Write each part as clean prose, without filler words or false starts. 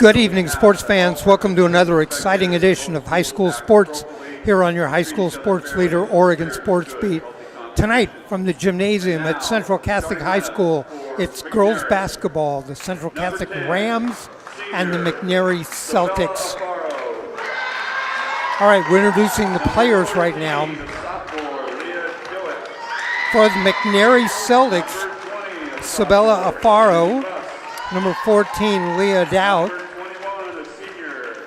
Good evening, sports fans. Welcome to another exciting edition of High School Sports here on your High School Sports Leader, Oregon Sports Beat. Tonight from the gymnasium at Central Catholic High School, it's girls basketball, the Central Catholic Rams and the McNary Celtics. All right, we're introducing the players right now. For the McNary Celtics, Sabella Afaro, number 14, Leah Dowd,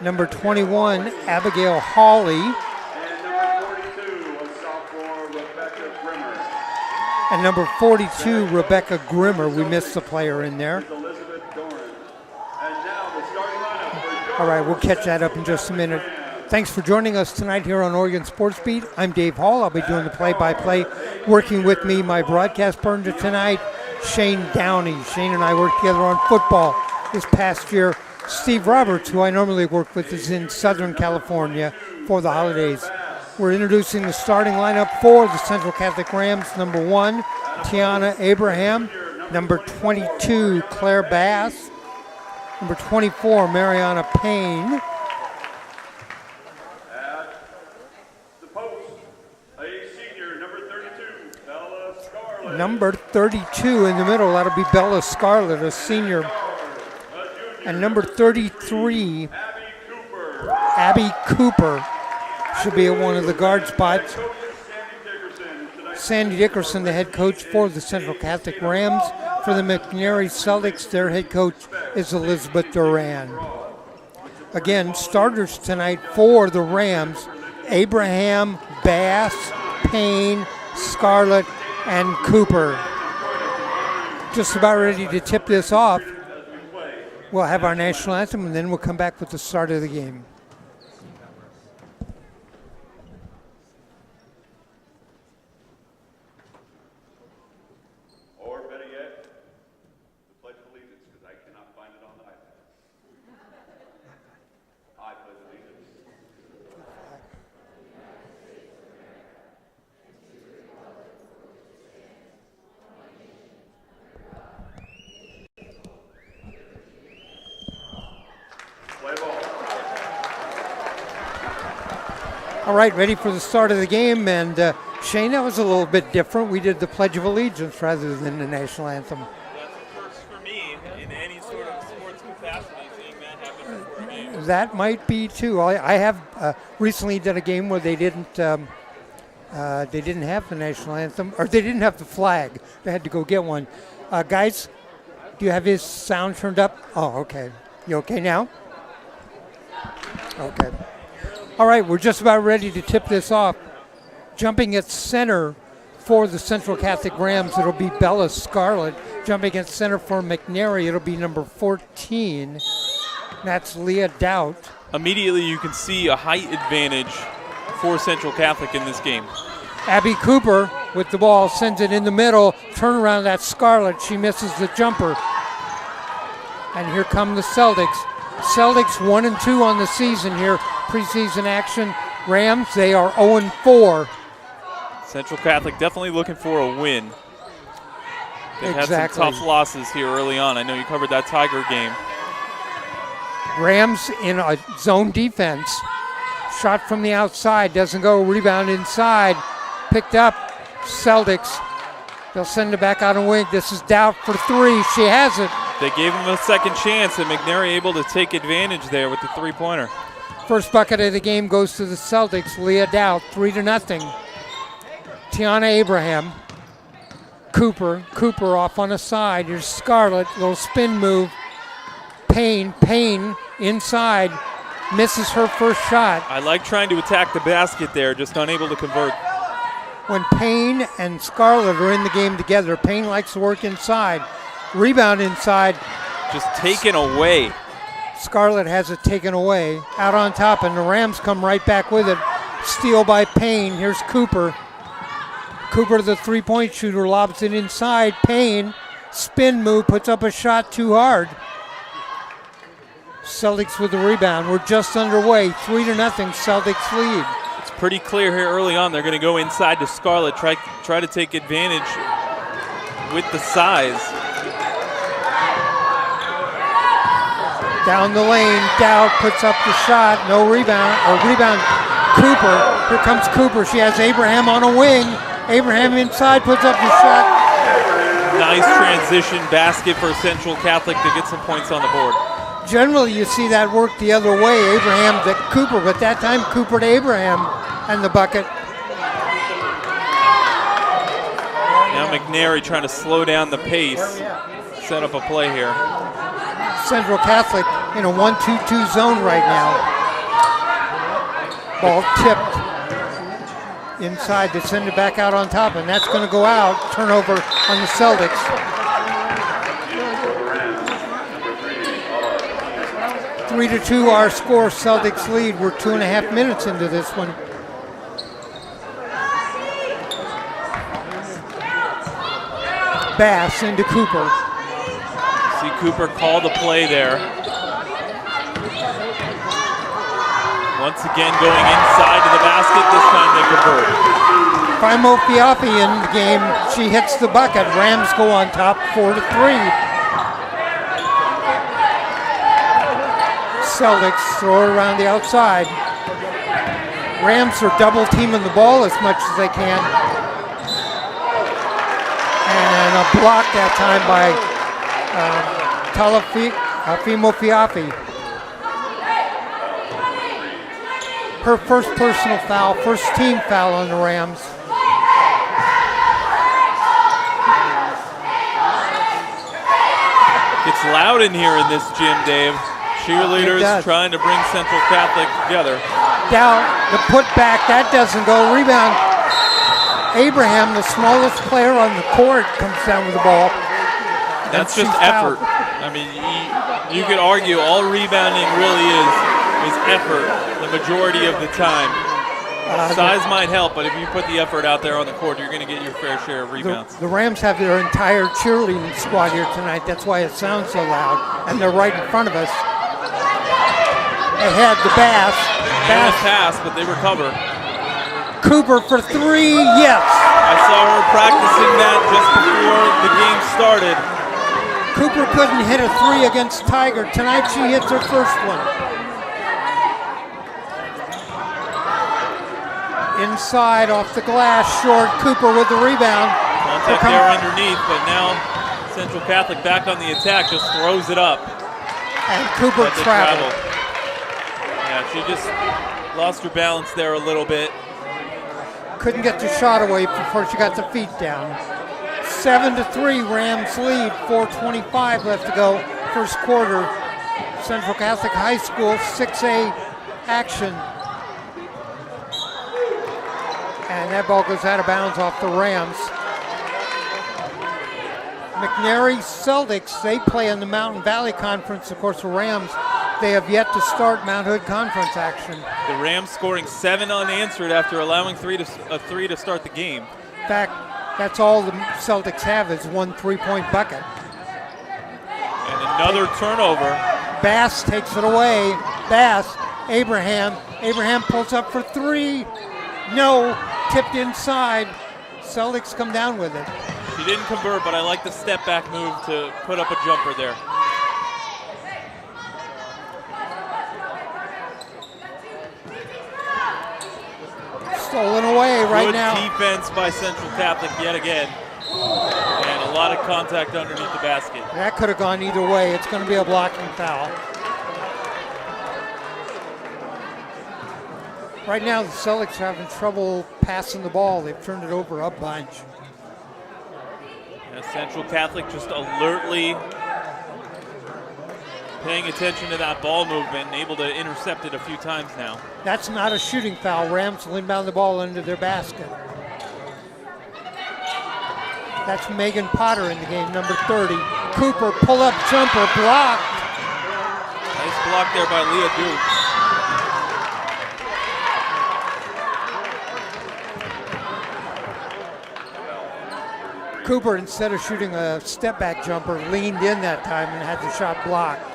number 21, Abigail Hawley, and number 42, Rebecca Grimmer. We missed the player in there. All right, we'll catch that up in just a minute. Thanks for joining us tonight here on Oregon Sports Beat. I'm Dave Hall. I'll be doing the play-by-play. Working with me, my broadcast partner tonight, Shane Downey. Shane and I worked together on football this past year. Steve Roberts, who I normally work with, is in Southern California for the holidays. We're introducing the starting lineup for the Central Catholic Rams. Number 1, Tiana Abraham. Number 22, Claire Bass. Number 24, Mariana Payne. Number 32 in the middle, that'll be Bella Scarlett, a senior. And number 33, Abby Cooper, should be at one of the guard spots. Sandy Dickerson, the head coach for the Central Catholic Rams. For the McNary Celtics, their head coach is Elizabeth Duran. Again, starters tonight for the Rams, Abraham, Bass, Payne, Scarlett, and Cooper. Just about ready to tip this off. We'll have our national anthem, and then we'll come back with the start of the game. Or better yet, the Pledge of Allegiance, because I cannot find it on the iPad. I pledge allegiance. All right, ready for the start of the game. And Shane, that was a little bit different. We did the Pledge of Allegiance rather than the national anthem. That's a first for me in any sort of sports capacity, seeing that happen before a game. That might be too. I have recently done a game where they didn't have the national anthem, or they didn't have the flag. They had to go get one. Guys, do you have his sound turned up? Oh, okay. You okay now? Okay. All right, we're just about ready to tip this off. Jumping at center for the Central Catholic Rams, it'll be Bella Scarlett. Jumping at center for McNary, it'll be number 14. That's Leah Dowd. Immediately you can see a height advantage for Central Catholic in this game. Abby Cooper with the ball, sends it in the middle. Turnaround, that's Scarlett. She misses the jumper. And here come the Celtics. Celtics 1-2 on the season here. Preseason action. Rams, they are 0-4. Central Catholic definitely looking for a win. They've had some tough losses here early on. I know you covered that Tiger game. Rams in a zone defense. Shot from the outside, doesn't go. Rebound inside. Picked up. Celtics. They'll send it back out and wing. This is Dowd for 3. She has it. They gave him a second chance, and McNary able to take advantage there with the three-pointer. First bucket of the game goes to the Celtics. Leah Dowd, 3-0. Tiana Abraham. Cooper off on the side. Here's Scarlett, little spin move. Payne inside. Misses her first shot. I like trying to attack the basket there, just unable to convert. When Payne and Scarlett are in the game together, Payne likes to work inside. Rebound inside. Just taken away. Scarlett has it taken away. Out on top, and the Rams come right back with it. Steal by Payne. Here's Cooper. Cooper, the three-point shooter, lobs it inside. Payne, spin move, puts up a shot too hard. Celtics with the rebound. We're just underway. 3-0, Celtics lead. It's pretty clear here early on. They're going to go inside to Scarlett, try to take advantage with the size. Down the lane, Dowd puts up the shot, no rebound, or rebound Cooper. Here comes Cooper. She has Abraham on a wing. Abraham inside, puts up the shot. Nice transition basket for Central Catholic to get some points on the board. Generally, you see that work the other way, Abraham to Cooper, but that time Cooper to Abraham and the bucket. Now McNary trying to slow down the pace, set up a play here. Central Catholic in a 1-2-2 zone right now. Ball tipped inside to send it back out on top, and that's going to go out. Turnover on the Celtics. 3-2 our score, Celtics lead. We're 2.5 minutes into this one. Bass into Cooper. See Cooper call the play there. Once again going inside to the basket, this time they convert. Fimo Fiafi in the game, she hits the bucket. Rams go on top 4-3. Celtics throw it around the outside. Rams are double teaming the ball as much as they can. And a block that time by Fimo Fiafi. Her first personal foul, first team foul on the Rams. It's loud in here in this gym, Dave. Cheerleaders trying to bring Central Catholic together. Down the putback, that doesn't go. Rebound. Abraham, the smallest player on the court, comes down with the ball. That's just effort. I mean, you could argue all rebounding really is effort the majority of the time. Size might help, but if you put the effort out there on the court, you're going to get your fair share of rebounds. The Rams have their entire cheerleading squad here tonight. That's why it sounds so loud. And they're right in front of us. Ahead, the Bass. Pass, but they recover. Cooper for three, yes. I saw her practicing that just before the game started. Cooper couldn't hit a three against Tiger. Tonight she hits her first one. Inside, off the glass, short. Cooper with the rebound. Contact there underneath, but now Central Catholic back on the attack, just throws it up. And Cooper traveled. Yeah, she just lost her balance there a little bit. Couldn't get the shot away before she got the feet down. 7-3, Rams lead. 4:25 left to go. First quarter. Central Catholic High School 6A action. And that ball goes out of bounds off the Rams. McNary Celtics, they play in the Mountain Valley Conference. Of course, the Rams, they have yet to start Mount Hood Conference action. The Rams scoring 7 unanswered after allowing a three to start the game. In fact, that's all the Celtics have is one three-point bucket. And another turnover. Bass takes it away. Bass, Abraham. Abraham pulls up for three. No, tipped inside. Celtics come down with it. She didn't convert, but I like the step back move to put up a jumper there. Stolen away right now. Good defense by Central Catholic yet again. And a lot of contact underneath the basket. That could have gone either way. It's going to be a blocking foul. Right now, the Celtics are having trouble passing the ball. They've turned it over a bunch. And Central Catholic just alertly paying attention to that ball movement and able to intercept it a few times now. That's not a shooting foul. Rams will inbound the ball into their basket. That's Megan Potter in the game, number 30. Cooper, pull-up jumper, blocked. Nice block there by Leah Duke. Cooper, instead of shooting a step-back jumper, leaned in that time and had the shot blocked.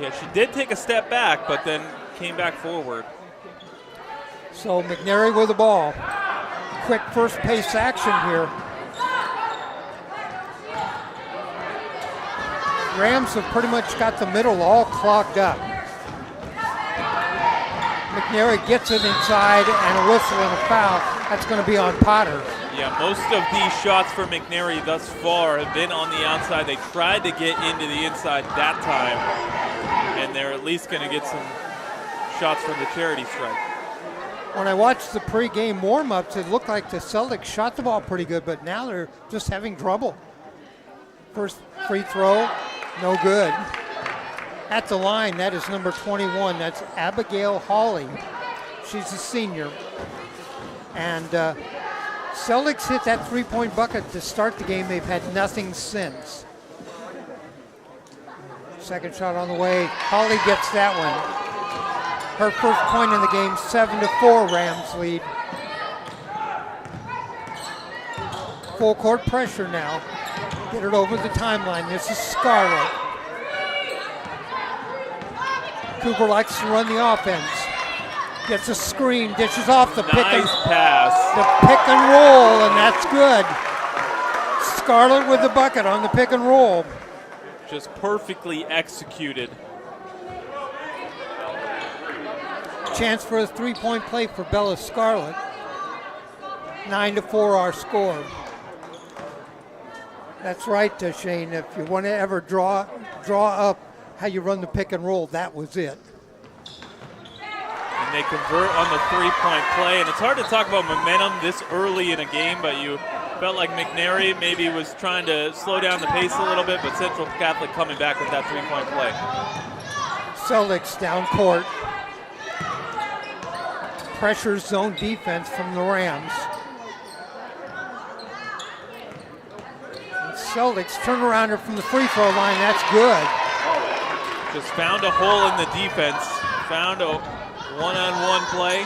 Yeah, she did take a step back, but then came back forward. So McNary with the ball. Quick first pace action here. Rams have pretty much got the middle all clogged up. McNary gets it inside and a whistle and a foul. That's going to be on Potter. Yeah, most of these shots for McNary thus far have been on the outside. They tried to get into the inside that time, and they're at least going to get some shots from the charity stripe. When I watched the pregame warm-ups, it looked like the Celtics shot the ball pretty good, but now they're just having trouble. First free throw, no good. At the line, that is number 21. That's Abigail Hawley. She's a senior. And Celtics hit that three-point bucket to start the game. They've had nothing since. Second shot on the way. Hawley gets that one. Her first point in the game, 7-4 Rams lead. Full court pressure now. Get it over the timeline. This is Scarlett. Cooper likes to run the offense. Gets a screen, dishes off the pick and pass. The pick and roll, and that's good. Scarlett with the bucket on the pick and roll. Just perfectly executed. Chance for a three-point play for Bella Scarlett. 9-4 our score. That's right, Shane. If you want to ever draw up how you run the pick and roll, that was it. And they convert on the three-point play. And it's hard to talk about momentum this early in a game, but you felt like McNary maybe was trying to slow down the pace a little bit, but Central Catholic coming back with that three-point play. Celtics down court. Pressure zone defense from the Rams. And Celtics turn arounder from the free throw line. That's good. Just found a hole in the defense. Found a one-on-one play.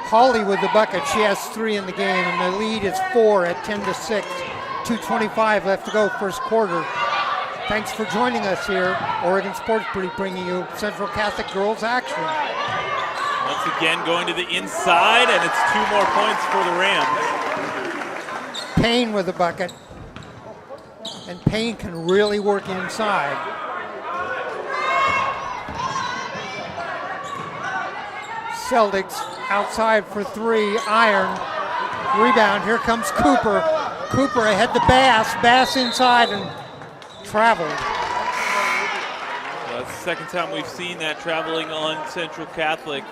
Hawley with the bucket. She has 3 in the game, and the lead is 4 at 10-6. 2:25 left to go, first quarter. Thanks for joining us here. Oregon Sports Beat bringing you Central Catholic girls action. Once again, going to the inside, and it's 2 more points for the Rams. Payne with the bucket. And Payne can really work inside. Celtics outside for 3, iron. Rebound, here comes Cooper. Cooper ahead to Bass. Bass inside and traveled. Well, that's the second time we've seen that traveling on Central Catholic.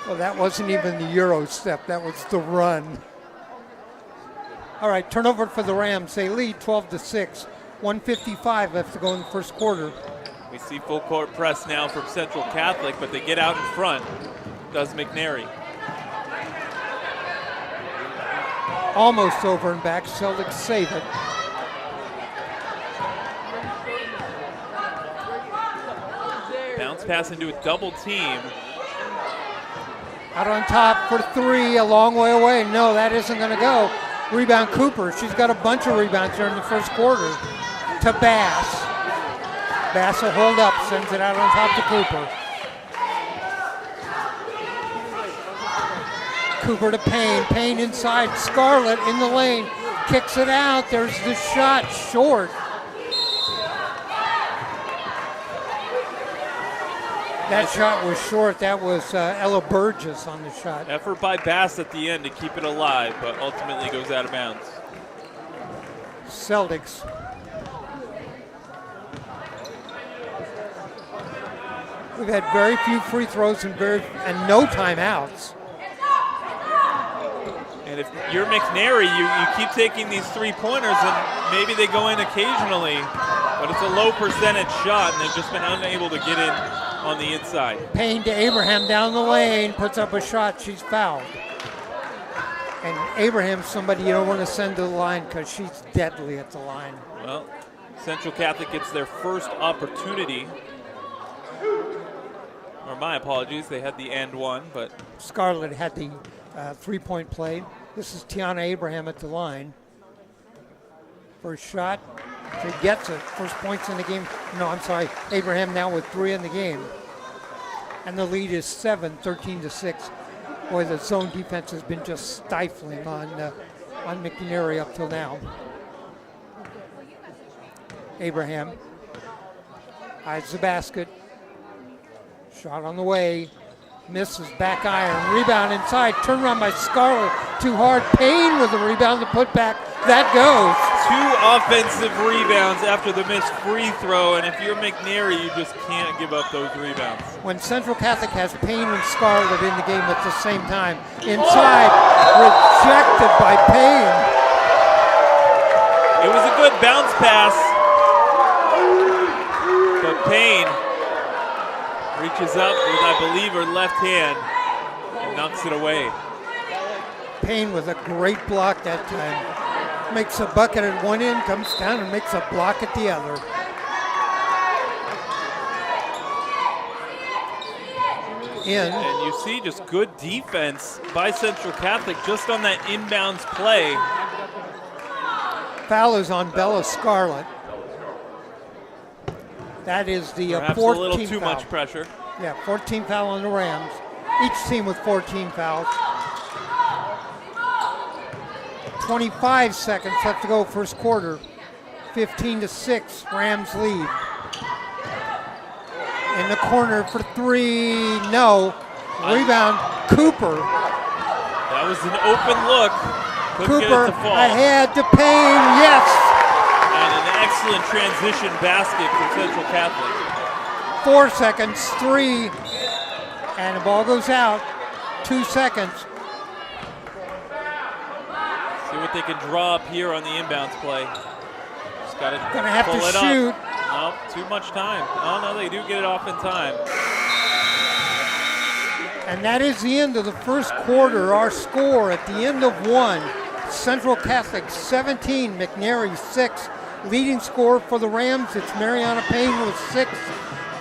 Well, that wasn't even the Euro step. That was the run. All right, turnover for the Rams. They lead 12-6. 1:55 left to go in the first quarter. We see full court press now from Central Catholic, but they get out in front. Does McNary. Almost over and back. Celtics save it. Bounce pass into a double team. Out on top for 3, a long way away. No, that isn't going to go. Rebound Cooper. She's got a bunch of rebounds here in the first quarter. To Bass. Bass will hold up, sends it out on top to Cooper. Cooper to Payne. Payne inside. Scarlett in the lane. Kicks it out. There's the shot. Short. That shot was short. That was Ella Burgess on the shot. Effort by Bass at the end to keep it alive, but ultimately goes out of bounds. Celtics. We've had very few free throws and no timeouts. And if you're McNary, you keep taking these three-pointers, and maybe they go in occasionally, but it's a low percentage shot, and they've just been unable to get in on the inside. Payne to Abraham down the lane, puts up a shot, she's fouled. And Abraham's somebody you don't want to send to the line because she's deadly at the line. Well, Central Catholic gets their first opportunity. Or my apologies, they had the and one, but Scarlett had the three-point play. This is Tiana Abraham at the line. First shot, she gets it. First points in the game. No, I'm sorry. Abraham now with 3 in the game. And the lead is 7, 13-6. Boy, the zone defense has been just stifling on McNary up till now. Abraham hides the basket. Shot on the way. Misses, back iron, rebound inside, turn around by Scarlett, too hard, Payne with the rebound to put back, that goes. 2 offensive rebounds after the missed free throw, and if you're McNary, you just can't give up those rebounds. When Central Catholic has Payne and Scarlett in the game at the same time, inside, rejected by Payne. It was a good bounce pass, but Payne reaches up with, I believe, her left hand and knocks it away. Payne with a great block that time. Makes a bucket at one end, comes down and makes a block at the other. And you see just good defense by Central Catholic just on that inbounds play. Foul is on Bella Scarlett. That is the 14th Perhaps a little too foul. much pressure. Yeah, 14 foul on the Rams. Each team with 14 fouls. 25 seconds left to go first quarter. 15-6, Rams lead. In the corner for 3, no. Rebound, Cooper. That was an open look. Couldn't get Cooper it to fall. ahead to Payne, yes. And an excellent transition basket for Central Catholic. 4 seconds, 3, and the ball goes out. 2 seconds. See what they can draw up here on the inbounds play. Just got to Gonna have pull to it shoot. up. Nope, too much time. Oh no, they do get it off in time. And that is the end of the first quarter. Our score at the end of 1, Central Catholic 17, McNary 6. Leading scorer for the Rams, it's Mariana Payne with 6.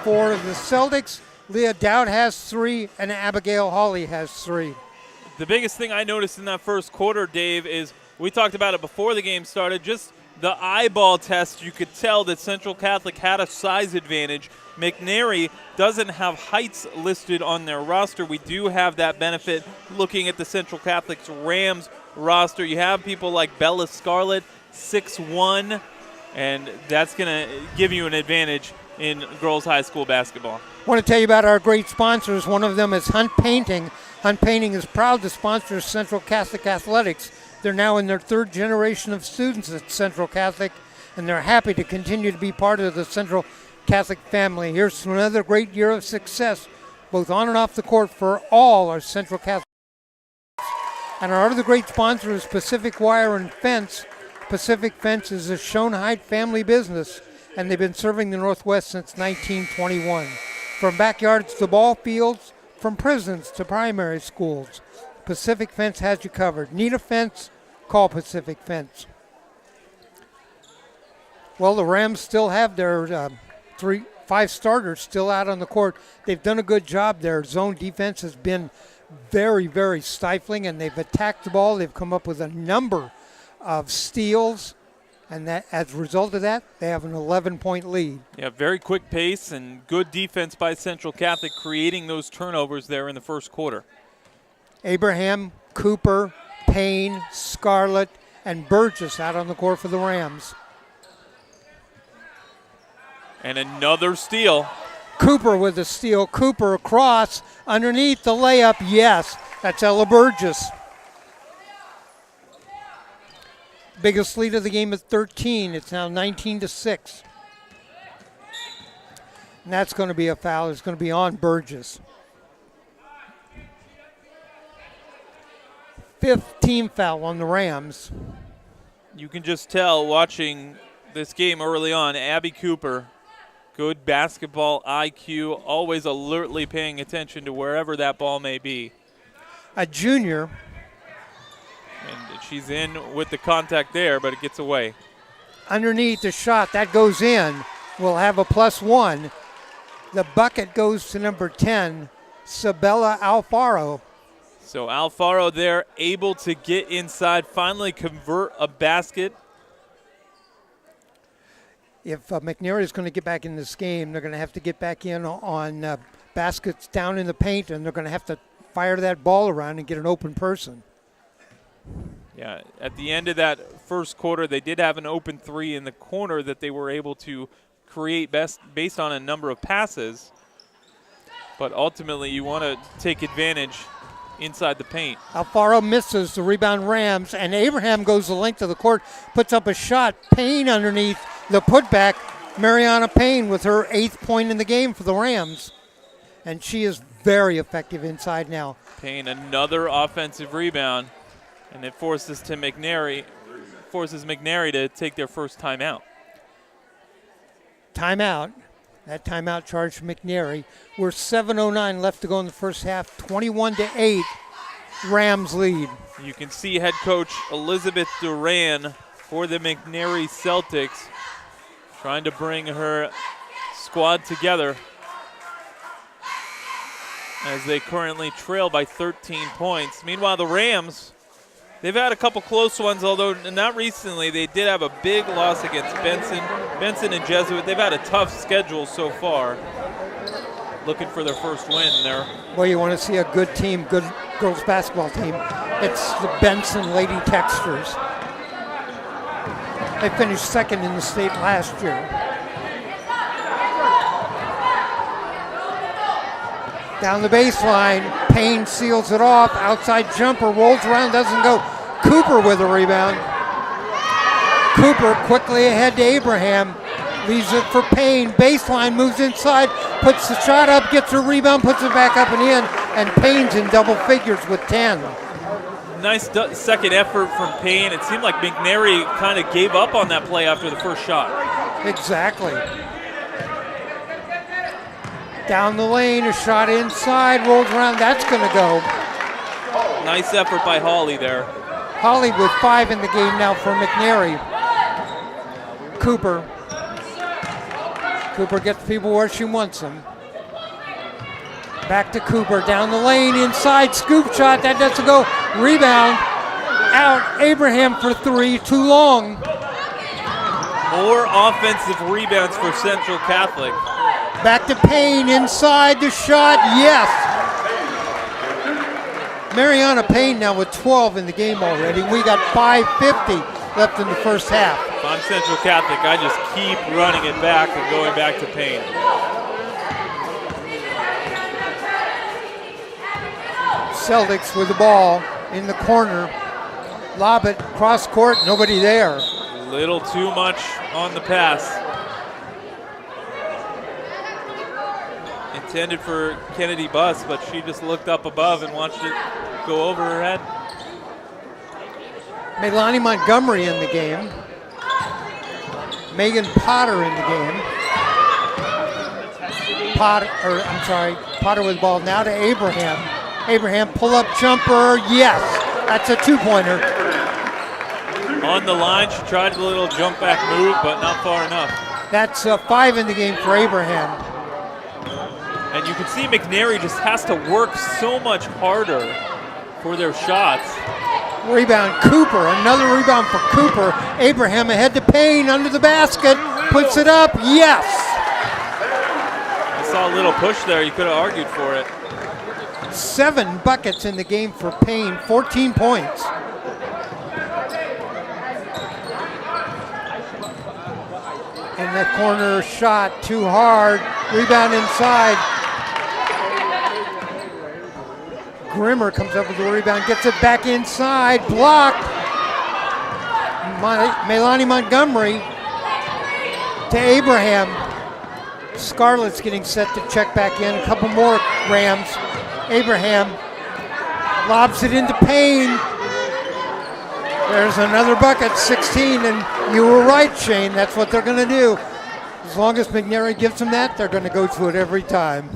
For the Celtics, Leah Dowd has 3, and Abigail Hawley has 3. The biggest thing I noticed in that first quarter, Dave, is we talked about it before the game started, just the eyeball test. You could tell that Central Catholic had a size advantage. McNary doesn't have heights listed on their roster. We do have that benefit looking at the Central Catholic's Rams roster. You have people like Bella Scarlett, 6'1", and that's going to give you an advantage in girls high school basketball. I want to tell you about our great sponsors. One of them is Hunt Painting. Hunt Painting is proud to sponsor Central Catholic Athletics. They're now in their 3rd generation of students at Central Catholic, and they're happy to continue to be part of the Central Catholic family. Here's to another great year of success, both on and off the court, for all our Central Catholic. And our other great sponsor is Pacific Wire and Fence. Pacific Fence is a Schoenheit family business, and they've been serving the Northwest since 1921. From backyards to ball fields, from prisons to primary schools, Pacific Fence has you covered. Need a fence? Call Pacific Fence. Well, the Rams still have their 5 starters still out on the court. They've done a good job. Their zone defense has been very, very stifling, and they've attacked the ball. They've come up with a number of steals, and that, as a result of that, they have an 11-point lead. Yeah, very quick pace and good defense by Central Catholic, creating those turnovers there in the first quarter. Abraham, Cooper, Payne, Scarlett, and Burgess out on the court for the Rams. And another steal. Cooper with the steal. Cooper across, underneath the layup. Yes, that's Ella Burgess. Biggest lead of the game is 13. It's now 19-6. And that's going to be a foul. It's going to be on Burgess. 5th team foul on the Rams. You can just tell watching this game early on, Abby Cooper, good basketball IQ, always alertly paying attention to wherever that ball may be. A junior. And she's in with the contact there, but it gets away. Underneath the shot, that goes in. We'll have a +1. The bucket goes to number 10, Sabella Alfaro. So Alfaro there able to get inside, finally convert a basket. If McNary is going to get back in this game, they're going to have to get back in on baskets down in the paint, and they're going to have to fire that ball around and get an open person. Yeah, at the end of that first quarter. They did have an open three in the corner that they were able to create based on a number of passes. But ultimately, you want to take advantage inside the paint. Alfaro misses the rebound, Rams, and Abraham goes the length of the court, puts up a shot. Payne underneath the putback. Mariana Payne with her 8th point in the game for the Rams. And she is very effective inside now. Payne, another offensive rebound, and it forces McNary to take their first timeout. Timeout. That timeout charge for McNary. We're 7:09 left to go in the first half. 21-8, Rams lead. You can see head coach Elizabeth Duran for the McNary Celtics trying to bring her squad together as they currently trail by 13 points. Meanwhile, the Rams, they've had a couple close ones, although not recently. They did have a big loss against Benson and Jesuit. They've had a tough schedule so far. Looking for their first win there. Well, you want to see a good team, good girls basketball team. It's the Benson Lady Texters. They finished 2nd in the state last year. Down the baseline, Payne seals it off. Outside jumper, rolls around, doesn't go. Cooper with a rebound. Cooper quickly ahead to Abraham. Leaves it for Payne. Baseline, moves inside, puts the shot up, gets a rebound, puts it back up and in, and Payne's in double figures with 10. Nice second effort from Payne. It seemed like McNary kind of gave up on that play after the first shot. Exactly. Down the lane, a shot inside, rolls around, that's going to go. Nice effort by Hawley there. Hawley with 5 in the game now for McNary. Cooper gets people where she wants them. Back to Cooper, down the lane, inside, scoop shot, that doesn't go. Rebound, out, Abraham for 3, too long. More offensive rebounds for Central Catholic. Back to Payne, inside the shot, yes. Mariana Payne now with 12 in the game already. We got 5:50 left in the first half. If I'm Central Catholic, I just keep running it back and going back to Payne. Celtics with the ball in the corner. Lob it, cross court, nobody there. Little too much on the pass. Intended for Kennedy Buss, but she just looked up above and watched it go over her head. Melanie Montgomery in the game. Megan Potter in the game. Potter with the ball now to Abraham. Abraham pull-up jumper, yes. That's a 2-pointer. On the line, she tried a little jump back move, but not far enough. That's 5 in the game for Abraham. And you can see McNary just has to work so much harder for their shots. Rebound, Cooper, another rebound for Cooper. Abraham ahead to Payne, under the basket, puts it up, yes! I saw a little push there, you could have argued for it. 7 buckets in the game for Payne, 14 points. In the corner shot, too hard, rebound inside. Grimmer comes up with the rebound, gets it back inside, blocked. Melanie Montgomery to Abraham. Scarlett's getting set to check back in. A couple more Rams. Abraham lobs it into Payne. There's another bucket, 16, and you were right, Shane. That's what they're going to do. As long as McNary gives them that, they're going to go to it every time.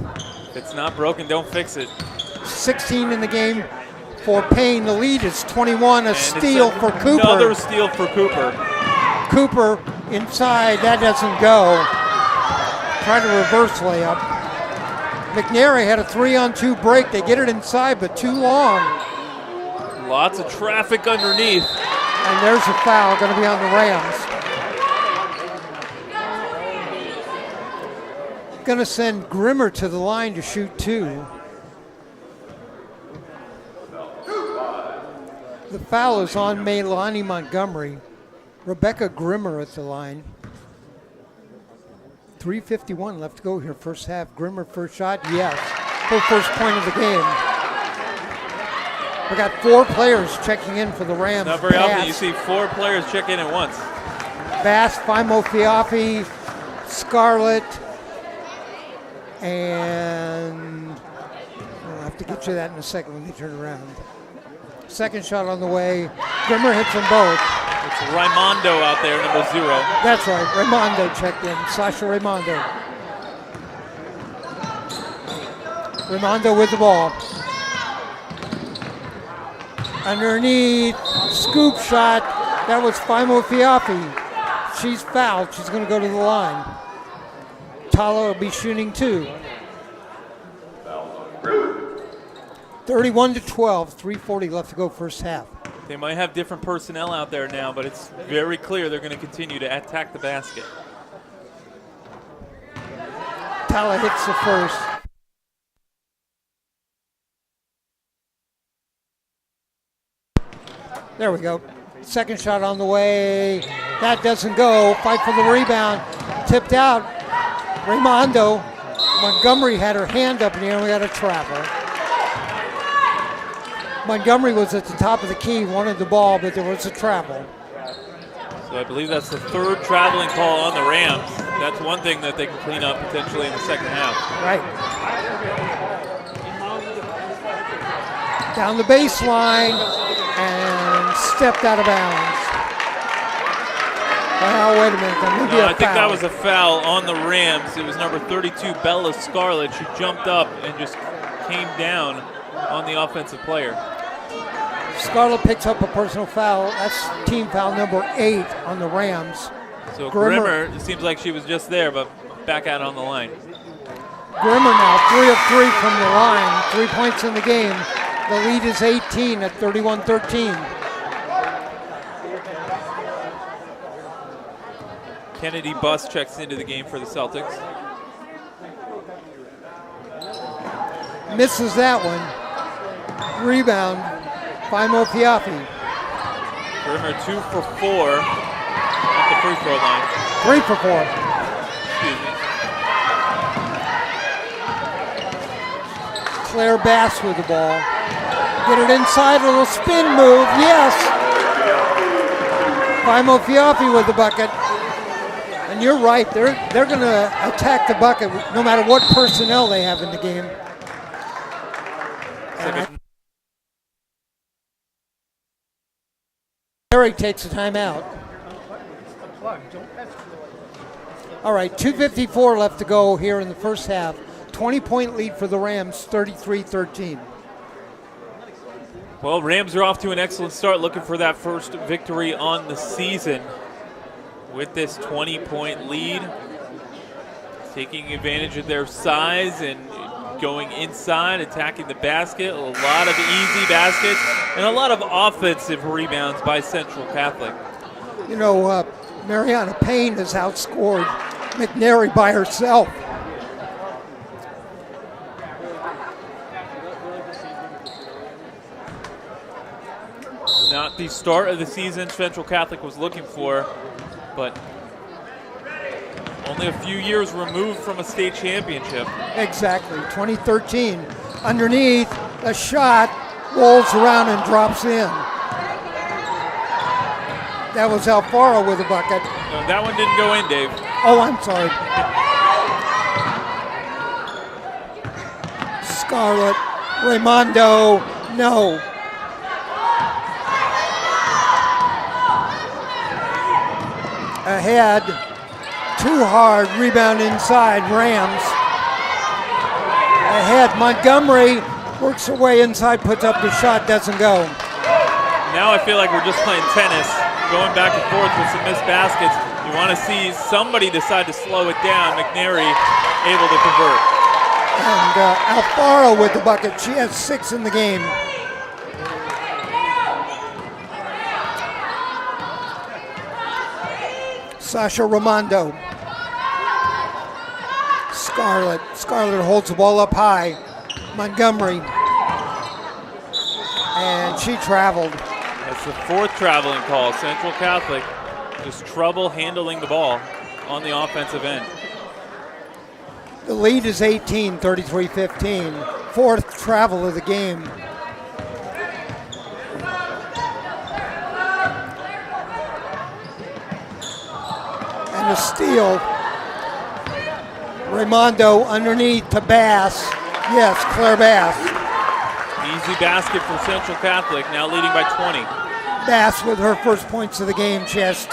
If it's not broken, don't fix it. 16 in the game for Payne. The lead is 21. A steal for Cooper. Another steal for Cooper. Cooper inside. That doesn't go. Try to reverse layup. McNary had a 3-on-2 break. They get it inside, but too long. Lots of traffic underneath. And there's a foul going to be on the Rams. Going to send Grimmer to the line to shoot 2. The foul is on Melanie Montgomery. Rebecca Grimmer at the line. 3:51 left to go here, first half. Grimmer first shot, yes. Her first point of the game. We got 4 players checking in for the Rams. Not very often you see 4 players check in at once. Bass, Fimo Fiafi, Scarlett, and I'll have to get you that in a second when they turn around. Second shot on the way. Grimmer hits them both. It's Raimondo out there, number 0. That's right, Raimondo checked in. Sasha Raimondo. Raimondo with the ball. Underneath, scoop shot. That was Fimo Fiafi. She's fouled. She's going to go to the line. Tala will be shooting 2. 31-12, 3:40 left to go first half. They might have different personnel out there now, but it's very clear they're going to continue to attack the basket. Tala hits the first. There we go. Second shot on the way. That doesn't go. Fight for the rebound. Tipped out. Raimondo. Montgomery had her hand up in the air. We got a travel. Montgomery was at the top of the key, wanted the ball, but there was a travel. So I believe that's the 3rd traveling call on the Rams. That's one thing that they can clean up potentially in the second half. Right. Down the baseline and stepped out of bounds. Well, wait a minute. That may be a I think foul. that was a foul on the Rams. It was number 32, Bella Scarlett. She jumped up and just came down on the offensive player. Scarlett picks up a personal foul. That's team foul number 8 on the Rams. So Grimmer, it seems like she was just there, but back out on the line. Grimmer now 3 of 3 from the line. 3 points in the game. The lead is 18 at 31-13. Kennedy Buss checks into the game for the Celtics. Misses that one. Rebound. Fimo Fiafi. Grimmer 2 for 4 at the free throw line. 3 for 4. Excuse me. Claire Bass with the ball. Get it inside, a little spin move, yes. Fimo Fiafi with the bucket. And you're right, they're going to attack the bucket no matter what personnel they have in the game. Eric takes a timeout. All right, 2:54 left to go here in the first half. 20-point lead for the Rams, 33-13. Well, Rams are off to an excellent start, looking for that first victory on the season. With this 20-point lead, taking advantage of their size and going inside, attacking the basket. A lot of easy baskets and a lot of offensive rebounds by Central Catholic. You know, Mariana Payne has outscored McNary by herself. Not the start of the season Central Catholic was looking for, but only a few years removed from a state championship. Exactly, 2013. Underneath, a shot, rolls around and drops in. That was Alfaro with a bucket. No, that one didn't go in, Dave. Oh, I'm sorry. Scarlett, Raimondo, no. Ahead, too hard, rebound inside, Rams. Ahead, Montgomery works her way inside, puts up the shot, doesn't go. Now I feel like we're just playing tennis, going back and forth with some missed baskets. You want to see somebody decide to slow it down. McNary able to convert. And Alfaro with the bucket. She has 6 in the game. Sasha Raimondo. Scarlett. Scarlett holds the ball up high. Montgomery. And she traveled. That's the 4th traveling call. Central Catholic just trouble handling the ball on the offensive end. The lead is 18, 33-15. Fourth travel of the game. And a steal. Raimondo underneath to Bass. Yes, Claire Bass. Easy basket for Central Catholic, now leading by 20. Bass with her first points of the game. She has 2.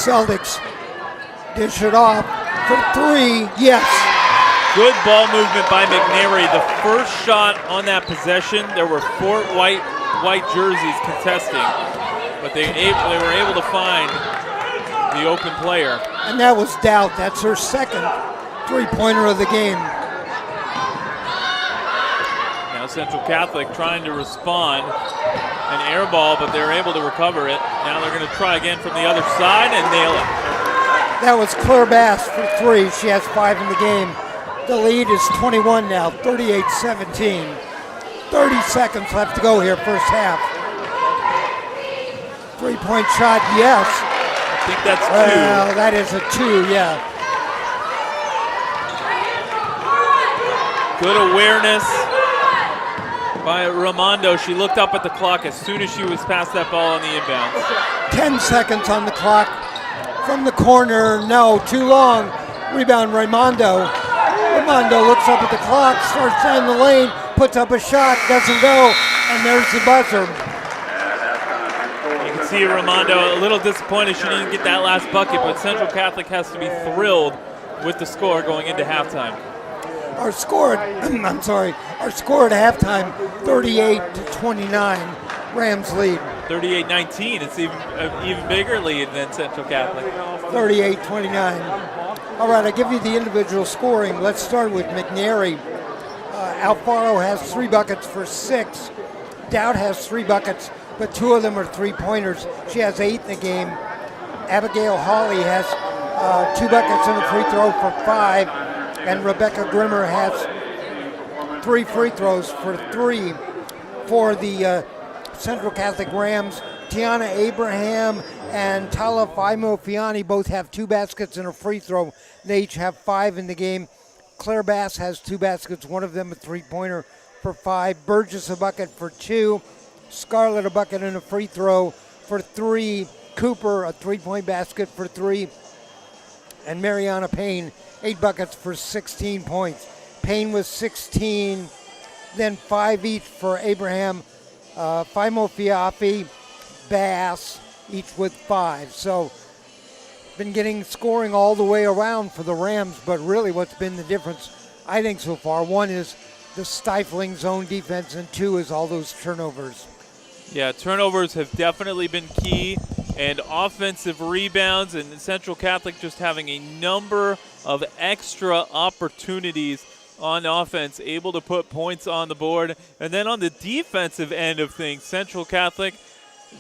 Celtics dish it off for 3. Yes. Good ball movement by McNary. The first shot on that possession, there were 4 white jerseys contesting, but they were able to find the open player. And that was Doubt. That's her second three-pointer of the game. Now Central Catholic trying to respond. An air ball, but they're able to recover it. Now they're going to try again from the other side and nail it. That was Claire Bass for 3. She has 5 in the game. The lead is 21 now, 38-17. 30 seconds left to go here, first half. 3-point shot, yes. I think that's 2. Well, that is a 2, yeah. Good awareness by Raimondo. She looked up at the clock as soon as she was past that ball on the inbounds. 10 seconds on the clock from the corner. No, too long. Rebound Raimondo. Raimondo looks up at the clock, starts down the lane, puts up a shot, doesn't go, and there's the buzzer. You can see Raimondo a little disappointed she didn't get that last bucket, but Central Catholic has to be thrilled with the score going into halftime. Our score at halftime, 38-29, Rams lead. 38-19, it's even bigger lead than Central Catholic. 38-29. All right, I'll give you the individual scoring. Let's start with McNary. Alfaro has 3 buckets for 6. Dowd has 3 buckets, but 2 of them are three-pointers. She has 8 in the game. Abigail Hawley has 2 buckets and a free throw for 5. And Rebecca Grimmer has 3 free throws for 3 for the Central Catholic Rams. Tiana Abraham and Tala Faimo-Fiani both have 2 baskets and a free throw. They each have 5 in the game. Claire Bass has 2 baskets, one of them a three-pointer for 5. Burgess a bucket for 2. Scarlett a bucket and a free throw for 3. Cooper a three-point basket for 3. And Mariana Payne 8 buckets for 16 points. Payne was 16, then 5 each for Abraham, Faimo-Fiafi, Bass, each with 5. So, been getting scoring all the way around for the Rams, but really what's been the difference, I think, so far, 1 is the stifling zone defense, and 2 is all those turnovers. Yeah, turnovers have definitely been key, and offensive rebounds, and Central Catholic just having a number of extra opportunities on offense, able to put points on the board. And then on the defensive end of things, Central Catholic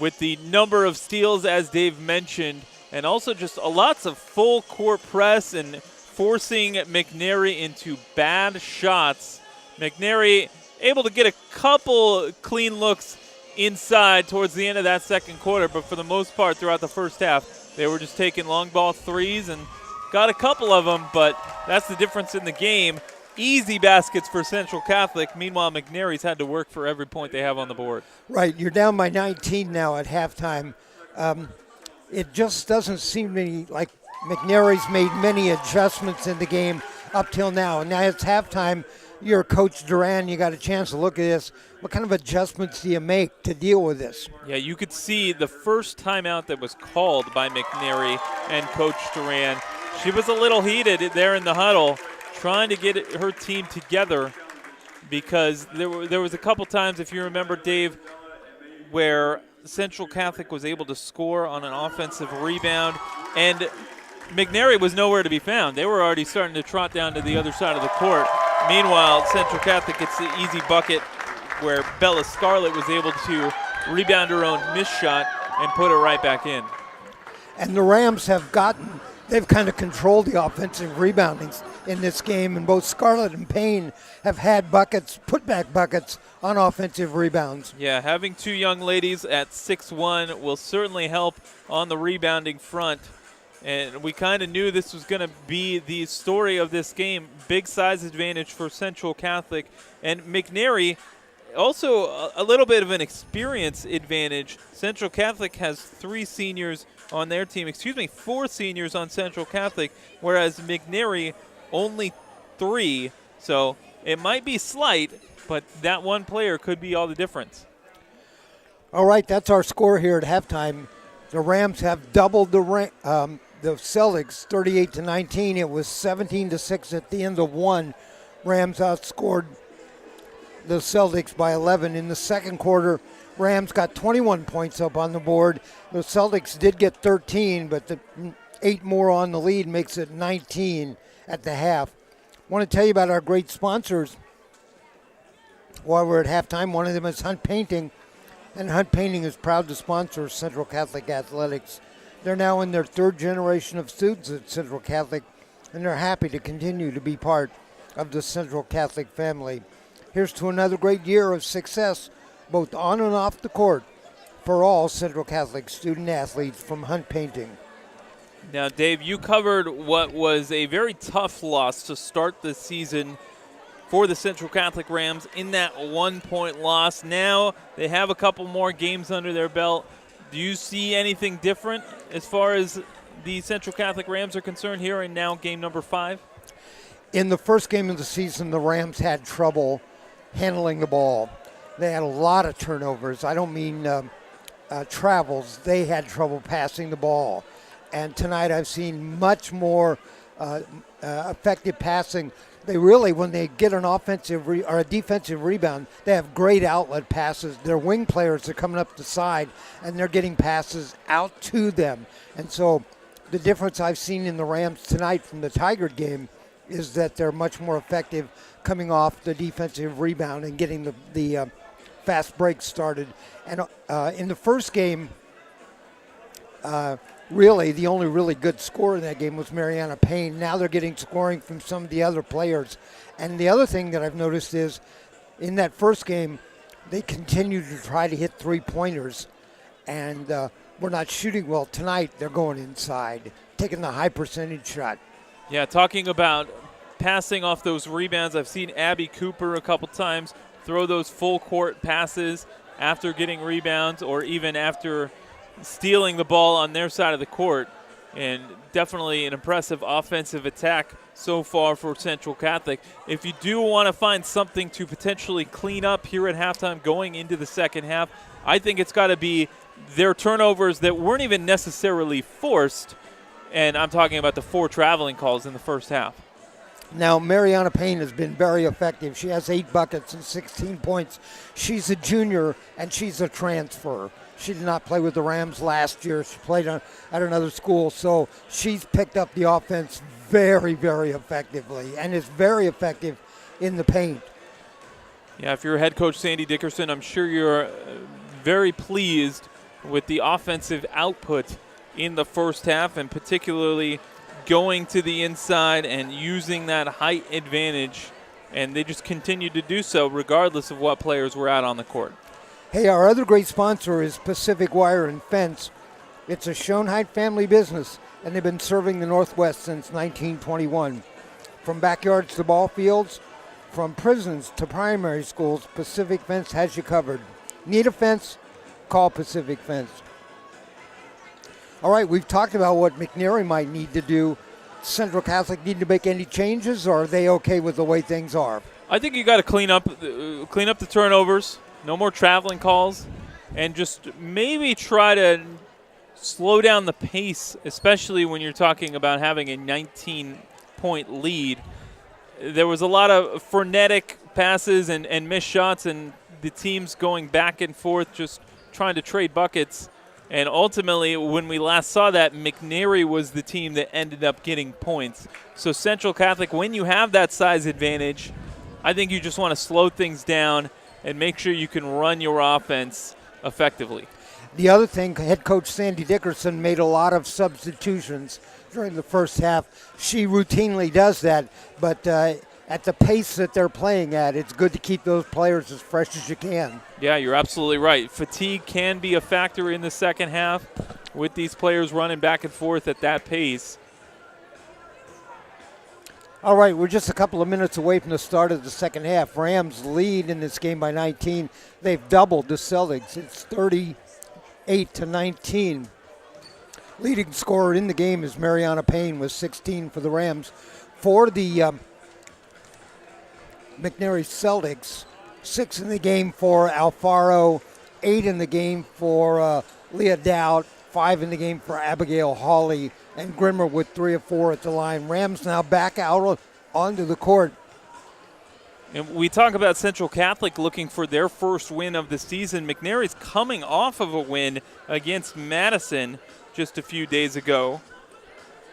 with the number of steals, as Dave mentioned, and also just lots of full court press and forcing McNary into bad shots. McNary able to get a couple clean looks inside towards the end of that second quarter, but for the most part throughout the first half, they were just taking long ball threes and got a couple of them, but that's the difference in the game. Easy baskets for Central Catholic. Meanwhile, McNary's had to work for every point they have on the board. Right, you're down by 19 now at halftime. It just doesn't seem to me like McNary's made many adjustments in the game up till now. And now it's halftime. You're Coach Duran. You got a chance to look at this. What kind of adjustments do you make to deal with this? Yeah, you could see the first timeout that was called by McNary and Coach Duran. She was a little heated there in the huddle, trying to get her team together, because there was a couple times, if you remember, Dave, where Central Catholic was able to score on an offensive rebound, and McNary was nowhere to be found. They were already starting to trot down to the other side of the court. Meanwhile, Central Catholic gets the easy bucket where Bella Scarlett was able to rebound her own missed shot and put it right back in. And the Rams they've kind of controlled the offensive rebounding in this game, and both Scarlett and Payne have had putback buckets on offensive rebounds. Yeah, having two young ladies at 6'1" will certainly help on the rebounding front. And we kind of knew this was going to be the story of this game. Big size advantage for Central Catholic. And McNary, also a little bit of an experience advantage. Central Catholic has 3 seniors on their team. 4 seniors on Central Catholic, whereas McNary only 3. So it might be slight, but that one player could be all the difference. All right, that's our score here at halftime. The Rams have doubled the Celtics 38-19. It was 17-6 at the end of one. Rams outscored the Celtics by 11 in the second quarter. Rams got 21 points up on the board. The Celtics did get 13, but the 8 more on the lead makes it 19 at the half. I want to tell you about our great sponsors while we're at halftime. One of them is Hunt Painting, and Hunt Painting is proud to sponsor Central Catholic Athletics. They're now in their 3rd generation of students at Central Catholic, and they're happy to continue to be part of the Central Catholic family. Here's to another great year of success, both on and off the court, for all Central Catholic student athletes from Hunt Painting. Now, Dave, you covered what was a very tough loss to start the season for the Central Catholic Rams in that 1-point loss. Now they have a couple more games under their belt. Do you see anything different as far as the Central Catholic Rams are concerned here in now game number 5? In the first game of the season, the Rams had trouble handling the ball. They had a lot of turnovers. I don't mean travels. They had trouble passing the ball. And tonight I've seen much more effective passing. They really, when they get an offensive or a defensive rebound, they have great outlet passes. Their wing players are coming up the side, and they're getting passes out to them. And so the difference I've seen in the Rams tonight from the Tiger game is that they're much more effective coming off the defensive rebound and getting the fast break started. And in the first game, really, the only really good scorer in that game was Mariana Payne. Now they're getting scoring from some of the other players. And the other thing that I've noticed is in that first game, they continued to try to hit 3-pointers. And we're not shooting well. Tonight, they're going inside, taking the high percentage shot. Yeah, talking about passing off those rebounds, I've seen Abby Cooper a couple times throw those full court passes after getting rebounds or even after stealing the ball on their side of the court. And definitely an impressive offensive attack so far for Central Catholic. If you do want to find something to potentially clean up here at halftime going into the second half, I think it's got to be their turnovers that weren't even necessarily forced. And I'm talking about the 4 traveling calls in the first half. Now, Mariana Payne has been very effective. She has 8 buckets and 16 points. She's a junior, and she's a transfer. She did not play with the Rams last year. She played at another school, so she's picked up the offense very, very effectively and is very effective in the paint. Yeah, if you're head coach Sandy Dickerson, I'm sure you're very pleased with the offensive output in the first half, and particularly going to the inside and using that height advantage. And they just continued to do so regardless of what players were out on the court. Hey, our other great sponsor is Pacific Wire and Fence. It's a Schoenheit family business, and they've been serving the Northwest since 1921. From backyards to ball fields, from prisons to primary schools, Pacific Fence has you covered. Need a fence? Call Pacific Fence. All right, we've talked about what McNary might need to do. Central Catholic need to make any changes, or are they okay with the way things are? I think you got to clean up the turnovers. No more traveling calls, and just maybe try to slow down the pace, especially when you're talking about having a 19-point lead. There was a lot of frenetic passes and missed shots, and the teams going back and forth just trying to trade buckets. And ultimately, when we last saw that, McNary was the team that ended up getting points. So Central Catholic, when you have that size advantage, I think you just want to slow things down and make sure you can run your offense effectively. The other thing, head coach Sandy Dickerson made a lot of substitutions during the first half. She routinely does that, but at the pace that they're playing at, it's good to keep those players as fresh as you can. Yeah, you're absolutely right. Fatigue can be a factor in the second half with these players running back and forth at that pace. All right, we're just a couple of minutes away from the start of the second half. Rams lead in this game by 19. They've doubled the Celtics. It's 38-19. Leading scorer in the game is Mariana Payne with 16 for the Rams. For the McNary Celtics, 6 in the game for Alfaro, 8 in the game for Leah Dowd, 5 in the game for Abigail Hawley, and Grimmer with 3 of 4 at the line. Rams now back out onto the court. And we talk about Central Catholic looking for their first win of the season. McNary's coming off of a win against Madison just a few days ago.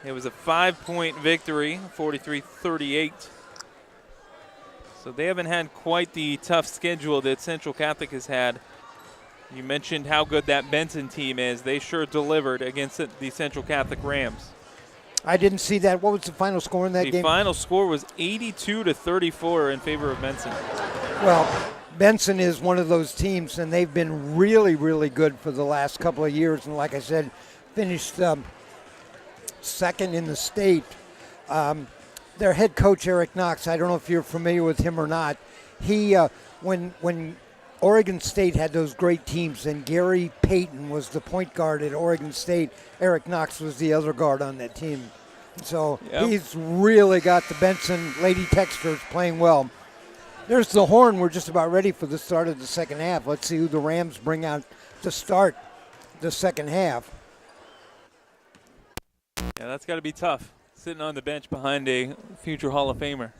It was a 5-point victory, 43-38. So they haven't had quite the tough schedule that Central Catholic has had. You mentioned how good that Benson team is. They sure delivered against the Central Catholic Rams. I didn't see that. What was the final score in that game? The final score was 82-34 in favor of Benson. Well, Benson is one of those teams, and they've been really, really good for the last couple of years. And like I said, finished second in the state. Their head coach, Eric Knox, I don't know if you're familiar with him or not. He, when Oregon State had those great teams, and Gary Payton was the point guard at Oregon State, Eric Knox was the other guard on that team. So He's really got the Benson Lady Texters playing well. There's the horn. We're just about ready for the start of the second half. Let's see who the Rams bring out to start the second half. Yeah, that's got to be tough, sitting on the bench behind a future Hall of Famer.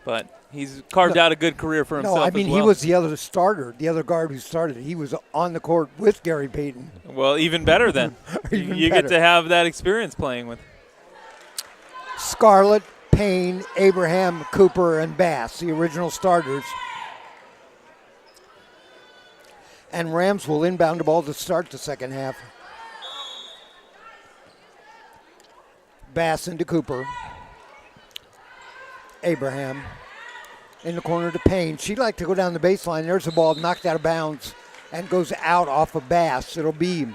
But he's carved out a good career for himself. No, I mean, as well. He was the other starter, the other guard who started. He was on the court with Gary Payton. Well, even better then. You get to have that experience playing with. Scarlett, Payne, Abraham, Cooper, and Bass, the original starters. And Rams will inbound the ball to start the second half. Bass into Cooper. Abraham in the corner to Payne. She'd like to go down the baseline. There's the ball knocked out of bounds and goes out off of Bass. It'll be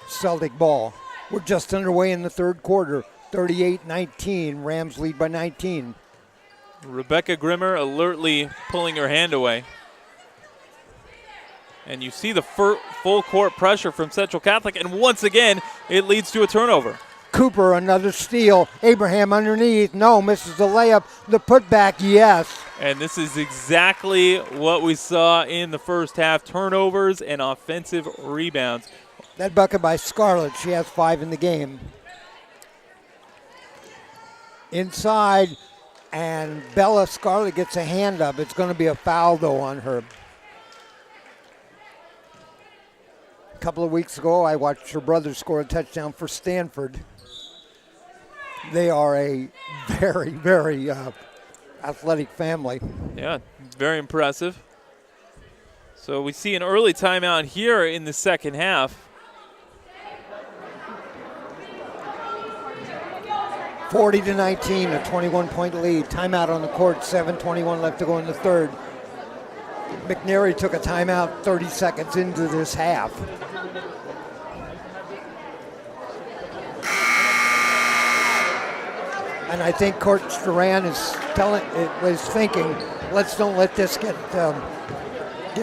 Celtic ball. We're just underway in the third quarter. 38-19. Rams lead by 19. Rebecca Grimmer alertly pulling her hand away. And you see the full court pressure from Central Catholic, and once again, it leads to a turnover. Cooper, another steal. Abraham underneath. No, misses the layup. The putback, yes. And this is exactly what we saw in the first half. Turnovers and offensive rebounds. That bucket by Scarlett. She has 5 in the game. Inside, and Bella Scarlett gets a hand up. It's going to be a foul, though, on her. A couple of weeks ago, I watched her brother score a touchdown for Stanford. They are a very, very athletic family. Yeah, very impressive. So we see an early timeout here in the second half. 40-19, a 21-point lead. Timeout on the court, 7:21 left to go in the third. McNary took a timeout 30 seconds into this half. And I think Coach Duran is thinking, don't let this get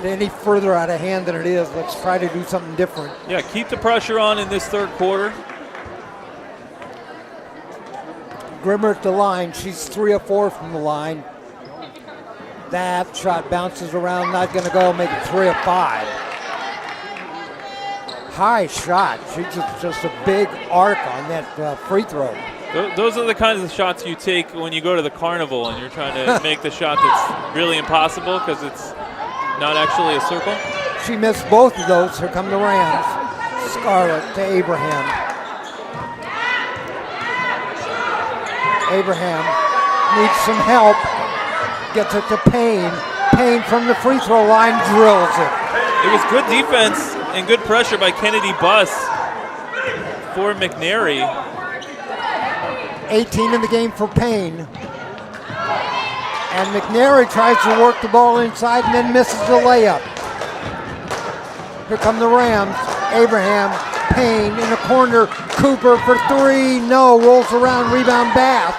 any further out of hand than it is. Let's try to do something different. Yeah, keep the pressure on in this third quarter. Grimmer at the line. She's 3 of 4 from the line. That shot bounces around, not going to go. Make it 3 of 5. High shot. She's just a big arc on that free throw. Those are the kinds of shots you take when you go to the carnival and you're trying to make the shot that's really impossible because it's not actually a circle. She missed both of those. Here come the Rams. Scarlett to Abraham. Abraham needs some help. Gets it to Payne. Payne from the free throw line drills it. It was good defense and good pressure by Kennedy Buss for McNary. 18 in the game for Payne. And McNary tries to work the ball inside and then misses the layup. Here come the Rams. Abraham, Payne in the corner. Cooper for three. No, rolls around, rebound Bass.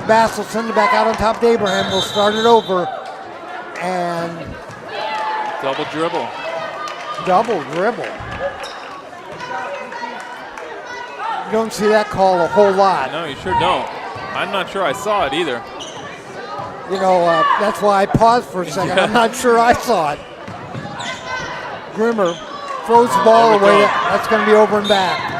Bass will send it back out on top to Abraham. We'll start it over. And double dribble. Double dribble. You don't see that call a whole lot. No, you sure don't. I'm not sure I saw it either. You know, that's why I paused for a second. I'm not sure I saw it. Grimmer throws the ball away. That's going to be over and back.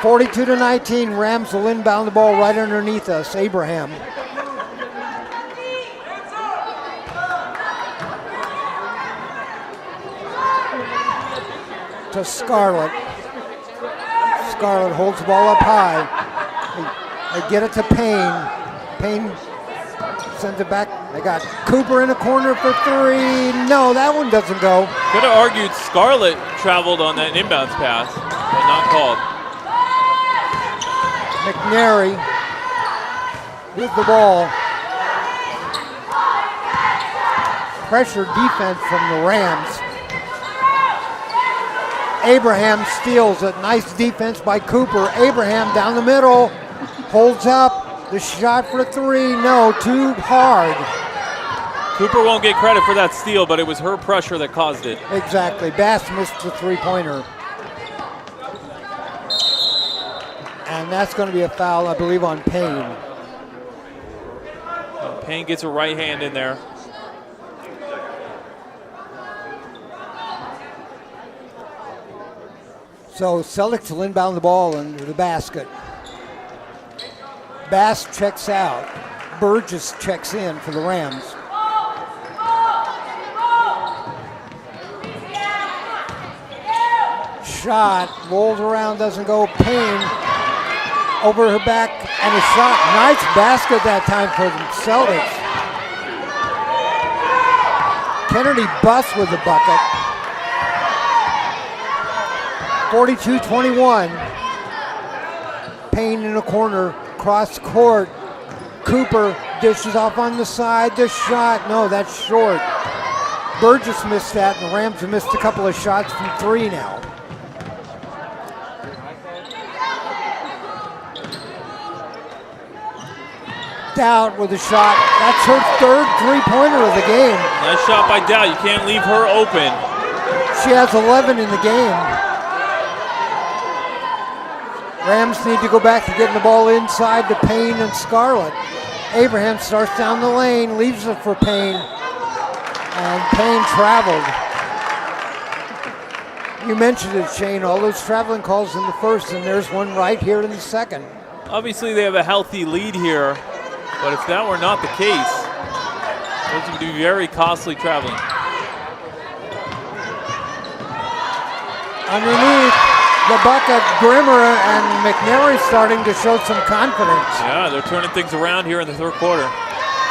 (42-19). Rams will inbound the ball right underneath us. Abraham. To Scarlett. Scarlett holds the ball up high. They get it to Payne. Payne sends it back. They got Cooper in the corner for three. No, that one doesn't go. Could have argued Scarlett traveled on that inbounds pass, but not called. McNary with the ball. Pressure defense from the Rams. Abraham steals it. Nice defense by Cooper. Abraham down the middle. Holds up. The shot for three. No, too hard. Cooper won't get credit for that steal, but it was her pressure that caused it. Exactly. Bass missed the three-pointer. And that's going to be a foul, I believe, on Payne. Payne gets a right hand in there. So Celtics will inbound the ball into the basket. Bass checks out. Burgess checks in for the Rams. Shot, rolls around, doesn't go. Payne over her back and a shot. Nice basket that time for the Celtics. Kennedy Buss with the bucket. 42-21. Payne in the corner, cross court. Cooper dishes off on the side. The shot, no, that's short. Burgess missed that, and the Rams have missed a couple of shots from three now. Dowd with a shot. That's her third three-pointer of the game. Nice shot by Dowd. You can't leave her open. She has 11 in the game. Rams need to go back to getting the ball inside to Payne and Scarlett. Abraham starts down the lane, leaves it for Payne, and Payne traveled. You mentioned it, Shane, all those traveling calls in the first, and there's one right here in the second. Obviously, they have a healthy lead here, but if that were not the case, those would be very costly traveling. Underneath the bucket, Grimmer and McNary starting to show some confidence. Yeah, they're turning things around here in the third quarter.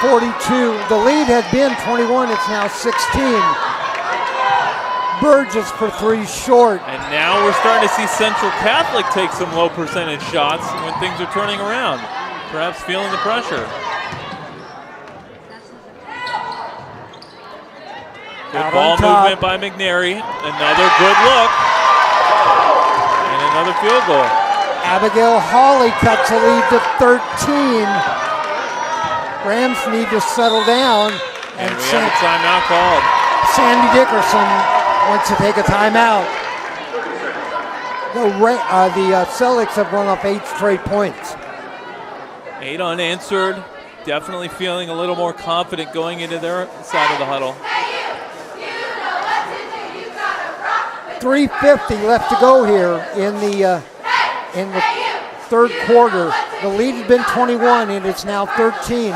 42. The lead had been 21. It's now 16. Burgess for three short. And now we're starting to see Central Catholic take some low percentage shots when things are turning around. Perhaps feeling the pressure. Good ball movement by McNary. Another good look. And another field goal. Abigail Hawley cuts the lead to 13. Rams need to settle down. And we have a timeout called. Sandy Dickerson wants to take a timeout. The Celtics have run off 8 straight points. 8 unanswered. Definitely feeling a little more confident going into their side of the huddle. 3:50 left to go here in the third quarter. The lead has been 21 and it's now 13.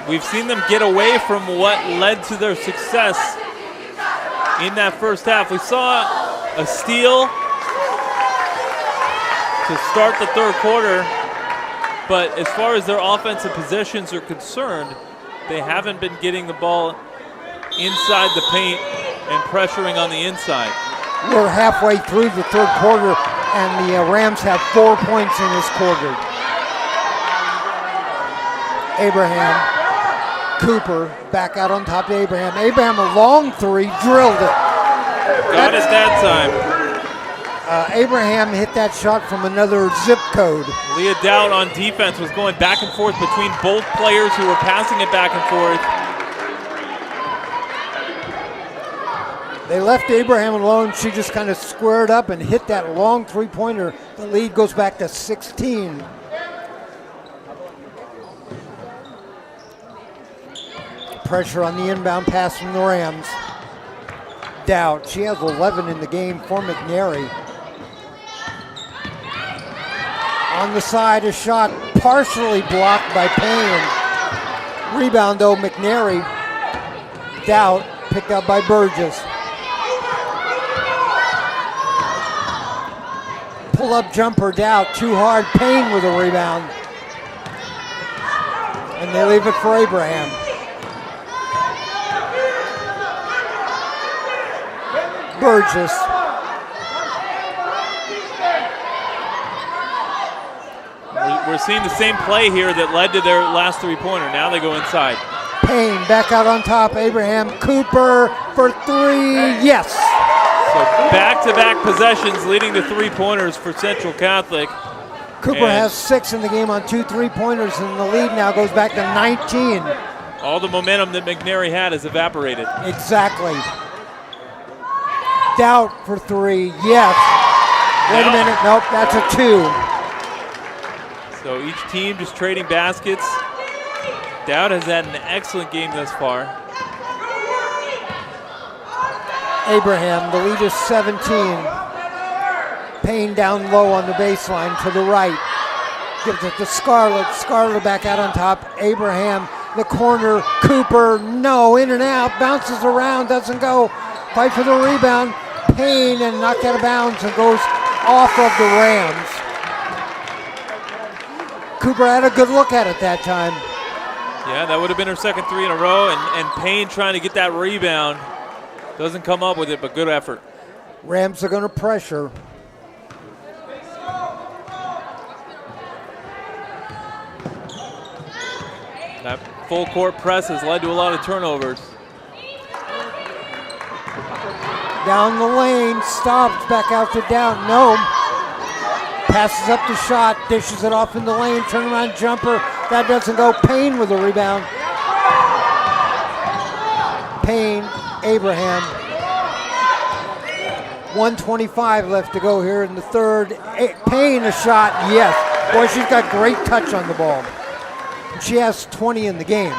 We've seen them get away from what led to their success in that first half. We saw a steal to start the third quarter, but as far as their offensive possessions are concerned, they haven't been getting the ball inside the paint and pressuring on the inside. We're halfway through the third quarter, and the Rams have 4 points in this quarter. Abraham, Cooper, back out on top to Abraham. Abraham, a long three, drilled it. Got it that time. Abraham hit that shot from another zip code. Leah Dowd on defense was going back and forth between both players who were passing it back and forth. They left Abraham alone. She just kind of squared up and hit that long three-pointer. The lead goes back to 16. Pressure on the inbound pass from the Rams. Dowd, she has 11 in the game for McNary. On the side, a shot partially blocked by Payne. Rebound though, McNary. Dowd picked up by Burgess. Pull-up jumper, Dowd, too hard. Payne with a rebound. And they leave it for Abraham. Burgess. We're seeing the same play here that led to their last three-pointer. Now they go inside. Payne back out on top. Abraham, Cooper for three. Yes. So back-to-back possessions leading to three-pointers for Central Catholic. Cooper has 6 in the game on 2 3-pointers, and the lead now goes back to 19. All the momentum that McNary had has evaporated. Exactly. Dowd for 3. Yes. Wait a minute. Nope, that's a 2. So each team just trading baskets. Dowd has had an excellent game thus far. Abraham, the lead is 17. Payne down low on the baseline to the right. Gives it to Scarlett. Scarlett back out on top. Abraham, the corner. Cooper, no, in and out. Bounces around, doesn't go. Fight for the rebound. Payne and knocked out of bounds and goes off of the Rams. Cooper had a good look at it that time. Yeah, that would have been her second 3 in a row, and Payne trying to get that rebound. Doesn't come up with it, but good effort. Rams are going to pressure. That full court press has led to a lot of turnovers. Down the lane, stopped, back out to Dowd. No. Passes up the shot, dishes it off in the lane, turnaround jumper. That doesn't go. Payne with a rebound. Payne, Abraham. 1:25 left to go here in the third. Payne a shot, yes. Boy, she's got great touch on the ball. She has 20 in the game.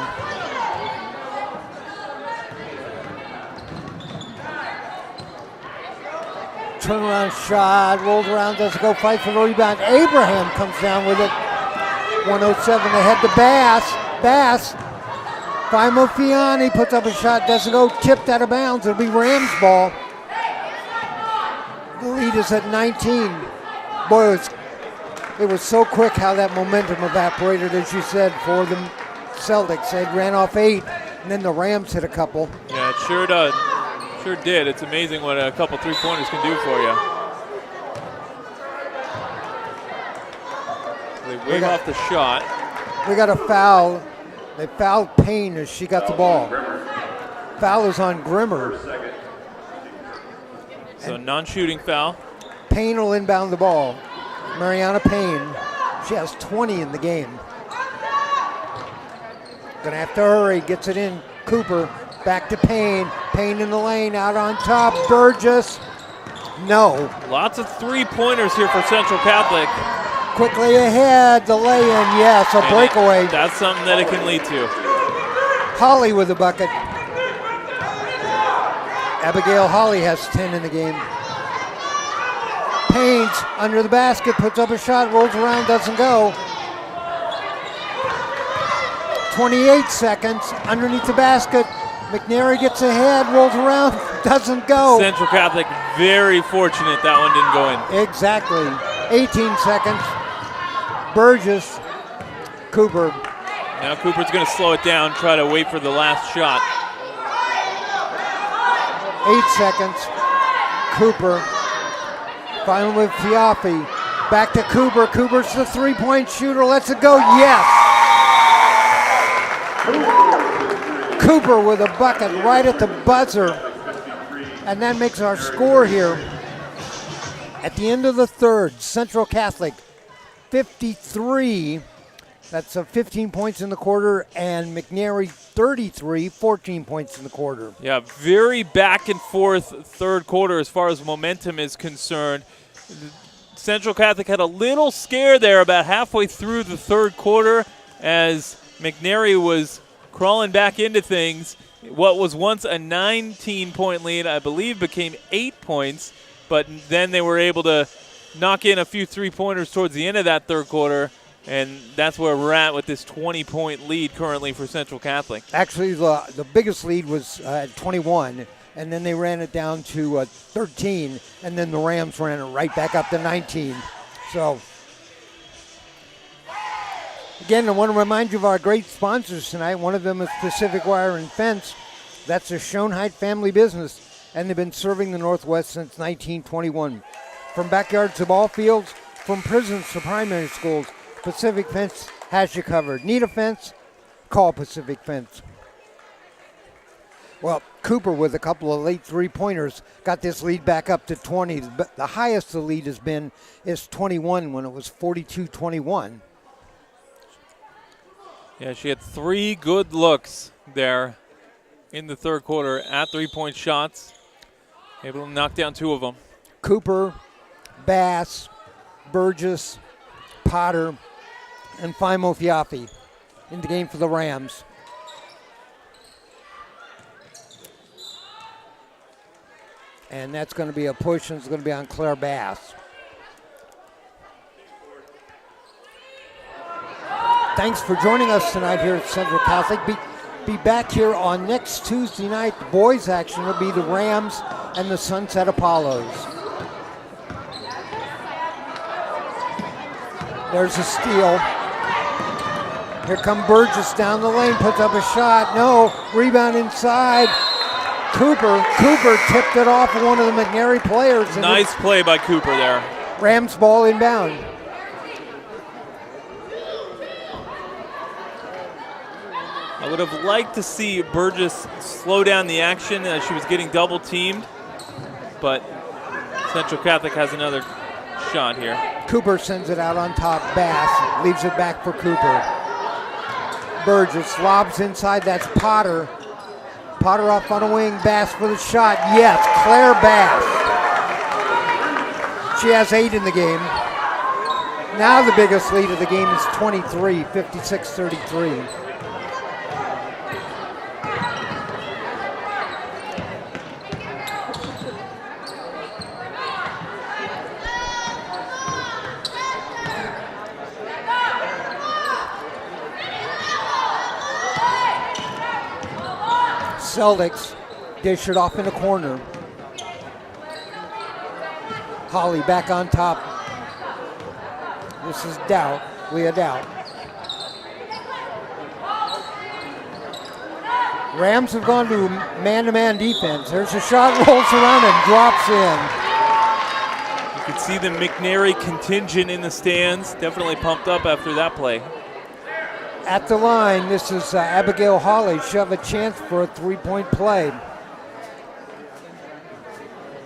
Turnaround shot, rolls around, doesn't go, fight for the rebound. Abraham comes down with it. 107 ahead to Bass. Bass. Fimo Fiani puts up a shot, doesn't go, tipped out of bounds. It'll be Rams ball. The lead is at 19. Boy, it was so quick how that momentum evaporated, as you said, for the Celtics. They ran off 8, and then the Rams hit a couple. Yeah, it sure does. Sure did. It's amazing what a couple three-pointers can do for you. They wave off the shot. We got a foul. They fouled Payne as she got the ball. Foul is on Grimmer. So non-shooting foul. Payne will inbound the ball. Mariana Payne. She has 20 in the game. Gonna have to hurry. Gets it in. Cooper. Back to Payne. Payne in the lane, out on top. Burgess. No. Lots of three-pointers here for Central Catholic. Quickly ahead. The lay-in, yes, a breakaway. That's something that it can lead to. Holly with a bucket. Abigail Holly has 10 in the game. Payne's under the basket, puts up a shot, rolls around, doesn't go. 28 seconds underneath the basket. McNary gets ahead, rolls around, doesn't go. Central Catholic very fortunate that one didn't go in. Exactly. 18 seconds. Burgess, Cooper. Now Cooper's going to slow it down, try to wait for the last shot. 8 seconds. Cooper. Final with Fiafi. Back to Cooper. Cooper's the three-point shooter. Lets it go. Yes. Cooper with a bucket right at the buzzer. And that makes our score here. At the end of the third, Central Catholic 53. That's 15 points in the quarter, and McNary 33, 14 points in the quarter. Yeah, very back and forth third quarter as far as momentum is concerned. Central Catholic had a little scare there about halfway through the third quarter as McNary was crawling back into things. What was once a 19-point lead, I believe, became 8 points, but then they were able to knock in a few three-pointers towards the end of that third quarter. And that's where we're at with this 20-point lead currently for Central Catholic. Actually, the biggest lead was at 21, and then they ran it down to 13, and then the Rams ran it right back up to 19. So, again, I want to remind you of our great sponsors tonight. One of them is Pacific Wire and Fence. That's a Schoenheit family business, and they've been serving the Northwest since 1921. From backyards to ball fields, from prisons to primary schools, Pacific Fence has you covered. Need a fence? Call Pacific Fence. Well, Cooper with a couple of late three-pointers got this lead back up to 20. The highest the lead has been is 21 when it was 42-21. Yeah, she had 3 good looks there in the third quarter at three-point shots. Able to knock down 2 of them. Cooper, Bass, Burgess, Potter, and Fimo Fiafi in the game for the Rams. And that's going to be a push, and it's going to be on Claire Bass. Thanks for joining us tonight here at Central Catholic. Be back here on next Tuesday night. The boys' action will be the Rams and the Sunset Apollos. There's a steal. Here come Burgess down the lane, puts up a shot. No, rebound inside. Cooper tipped it off of one of the McNary players. Nice play by Cooper there. Rams ball inbound. I would have liked to see Burgess slow down the action as she was getting double teamed, but Central Catholic has another shot here. Cooper sends it out on top. Bass leaves it back for Cooper. Burgess lobs inside. That's Potter. Potter off on a wing. Bass for the shot. Yes, Claire Bass. She has 8 in the game. Now the biggest lead of the game is 23, 56-33. Celtics dish it off in the corner. Holly back on top. This is Doubt, Leah Doubt. Rams have gone to man-to-man defense. There's a shot, rolls around and drops in. You can see the McNary contingent in the stands. Definitely pumped up after that play. At the line, this is Abigail Holly. She'll have a chance for a three-point play.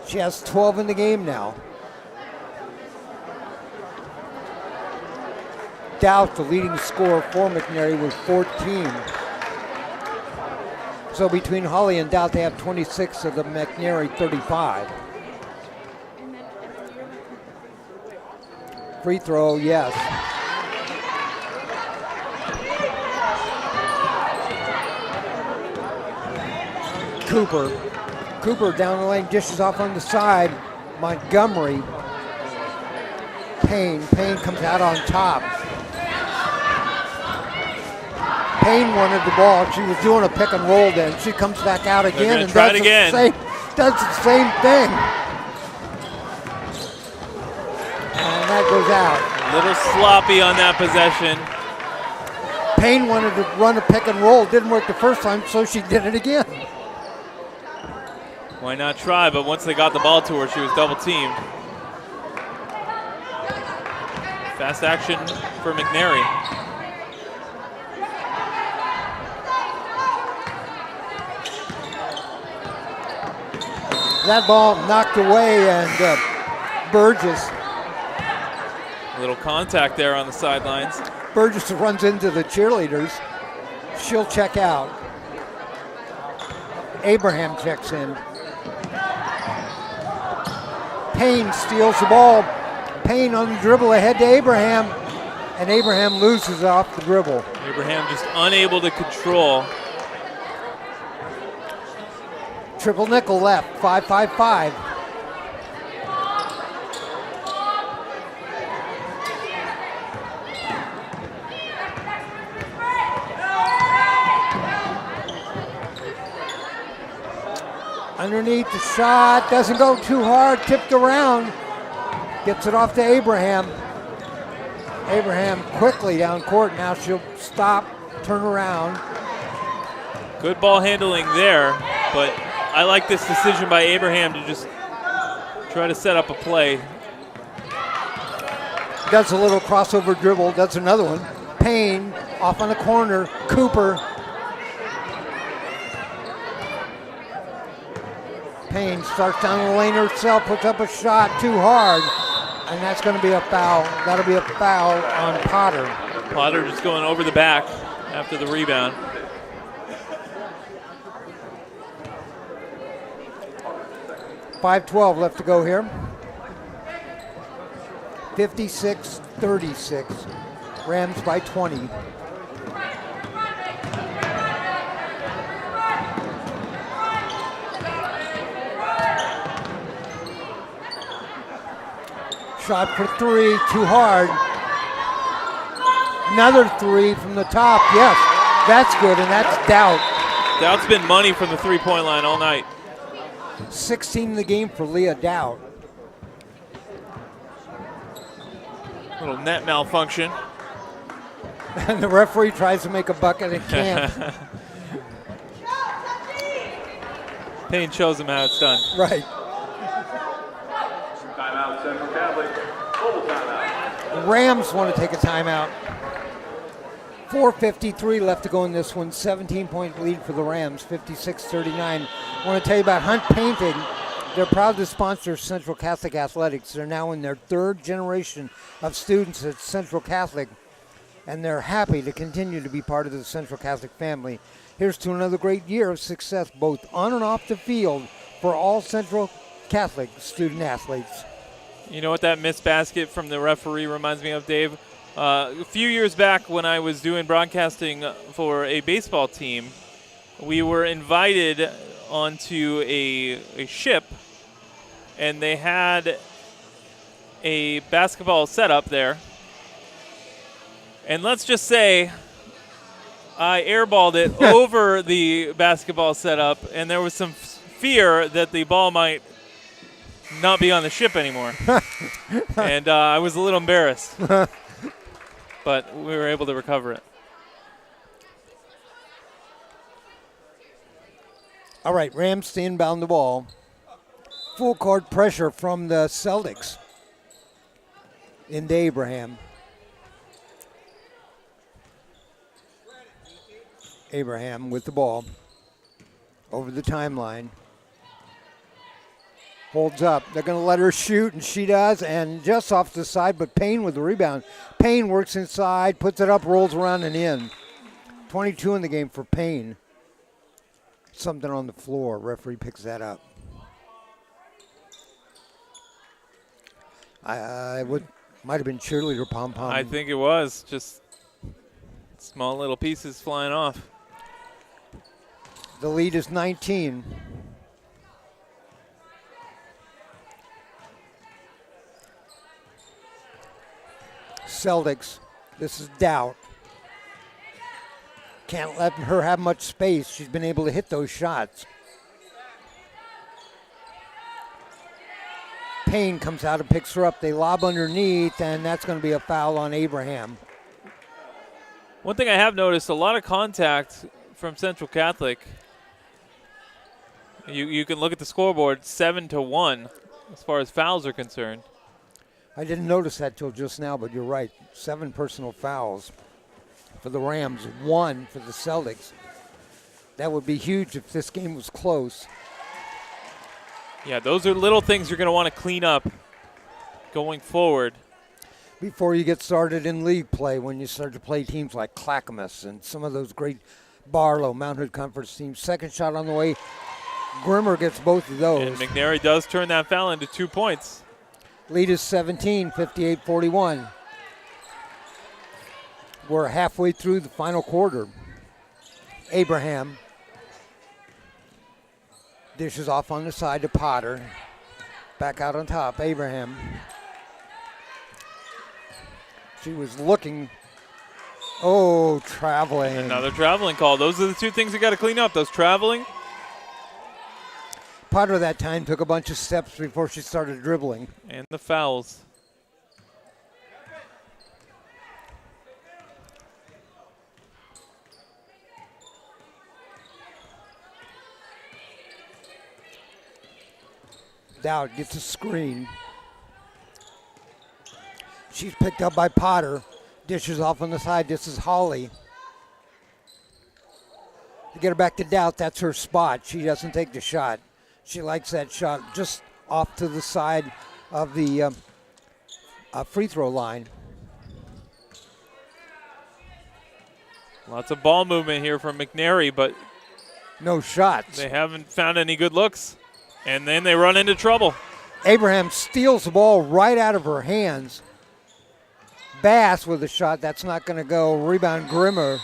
She has 12 in the game now. Doubt, the leading scorer for McNary, with 14. So between Holly and Doubt, they have 26 of the McNary 35. Free throw, yes. Cooper down the lane, dishes off on the side. Montgomery. Payne comes out on top. Payne wanted the ball. She was doing a pick and roll then. She comes back out again and does the same thing. And that goes out. A little sloppy on that possession. Payne wanted to run a pick and roll. Didn't work the first time, so she did it again. Why not try? But once they got the ball to her, she was double teamed. Fast action for McNary. That ball knocked away, and Burgess A little contact there on the sidelines. runs into the cheerleaders. She'll check out. Abraham checks in. Payne steals the ball. Payne on the dribble ahead to Abraham, and Abraham loses off the dribble. Abraham just unable to control. Triple nickel left, 5-5-5. Underneath the shot, doesn't go too hard, tipped around. Gets it off to Abraham. Abraham quickly down court. Now she'll stop, turn around. Good ball handling there, but I like this decision by Abraham to just try to set up a play. Does a little crossover dribble, does another one. Payne off on the corner, Cooper. Payne starts down the lane herself, puts up a shot too hard, and that's going to be a foul. That'll be a foul on Potter. Potter just going over the back after the rebound. .5:12 left to go here. 56-36. Rams by 20. Shot for three, too hard. Another three from the top. Yes, that's good, and that's Doubt. Doubt's been money from the three-point line all night. 16 in the game for Leah Doubt. Little net malfunction. And the referee tries to make a bucket and can't. Payne shows him how it's done. Right. Timeout, Central Catholic. Full timeout. The Rams want to take a timeout. 4:53 left to go in this one. 17-point lead for the Rams, 56-39. I want to tell you about Hunt Painting. They're proud to sponsor Central Catholic Athletics. They're now in their third generation of students at Central Catholic, and they're happy to continue to be part of the Central Catholic family. Here's to another great year of success, both on and off the field, for all Central Catholic student athletes. You know what that missed basket from the referee reminds me of, Dave? A few years back when I was doing broadcasting for a baseball team, we were invited onto a ship, and they had a basketball setup there. And let's just say I airballed it over the basketball setup, and there was some fear that the ball might not be on the ship anymore. And I was a little embarrassed. But we were able to recover it. All right, Rams to inbound the ball. Full court pressure from the Celtics. Into Abraham. Abraham with the ball. Over the timeline. Holds up. They're going to let her shoot, and she does, and just off the side, but Payne with the rebound. Payne works inside, puts it up, rolls around and in. 22 in the game for Payne. Something on the floor. Referee picks that up. Might have been cheerleader pom-pom. I think it was. Just small little pieces flying off. The lead is 19. Celtics. This is Doubt. Can't let her have much space. She's been able to hit those shots. Payne comes out and picks her up. They lob underneath, and that's going to be a foul on Abraham. One thing I have noticed, a lot of contact from Central Catholic. You can look at the scoreboard, 7-1 as far as fouls are concerned. I didn't notice that till just now, but you're right. 7 personal fouls for the Rams, 1 for the Celtics. That would be huge if this game was close. Yeah, those are little things you're going to want to clean up going forward. Before you get started in league play, when you start to play teams like Clackamas and some of those great Barlow, Mount Hood Conference teams. Second shot on the way. Grimmer gets both of those. And McNary does turn that foul into 2 points. Lead is 17, 58-41. We're halfway through the final quarter. Abraham dishes off on the side to Potter. Back out on top, Abraham. She was looking, traveling. Another traveling call. Those are the 2 things you got to clean up, those traveling. Potter that time took a bunch of steps before she started dribbling. And the fouls. Dowd gets a screen. She's picked up by Potter. Dishes off on the side. This is Holly. To get her back to Dowd, that's her spot. She doesn't take the shot. She likes that shot just off to the side of the free throw line. Lots of ball movement here from McNary, but no shots. They haven't found any good looks. And then they run into trouble. Abraham steals the ball right out of her hands. Bass with a shot. That's not going to go. Rebound Grimmer.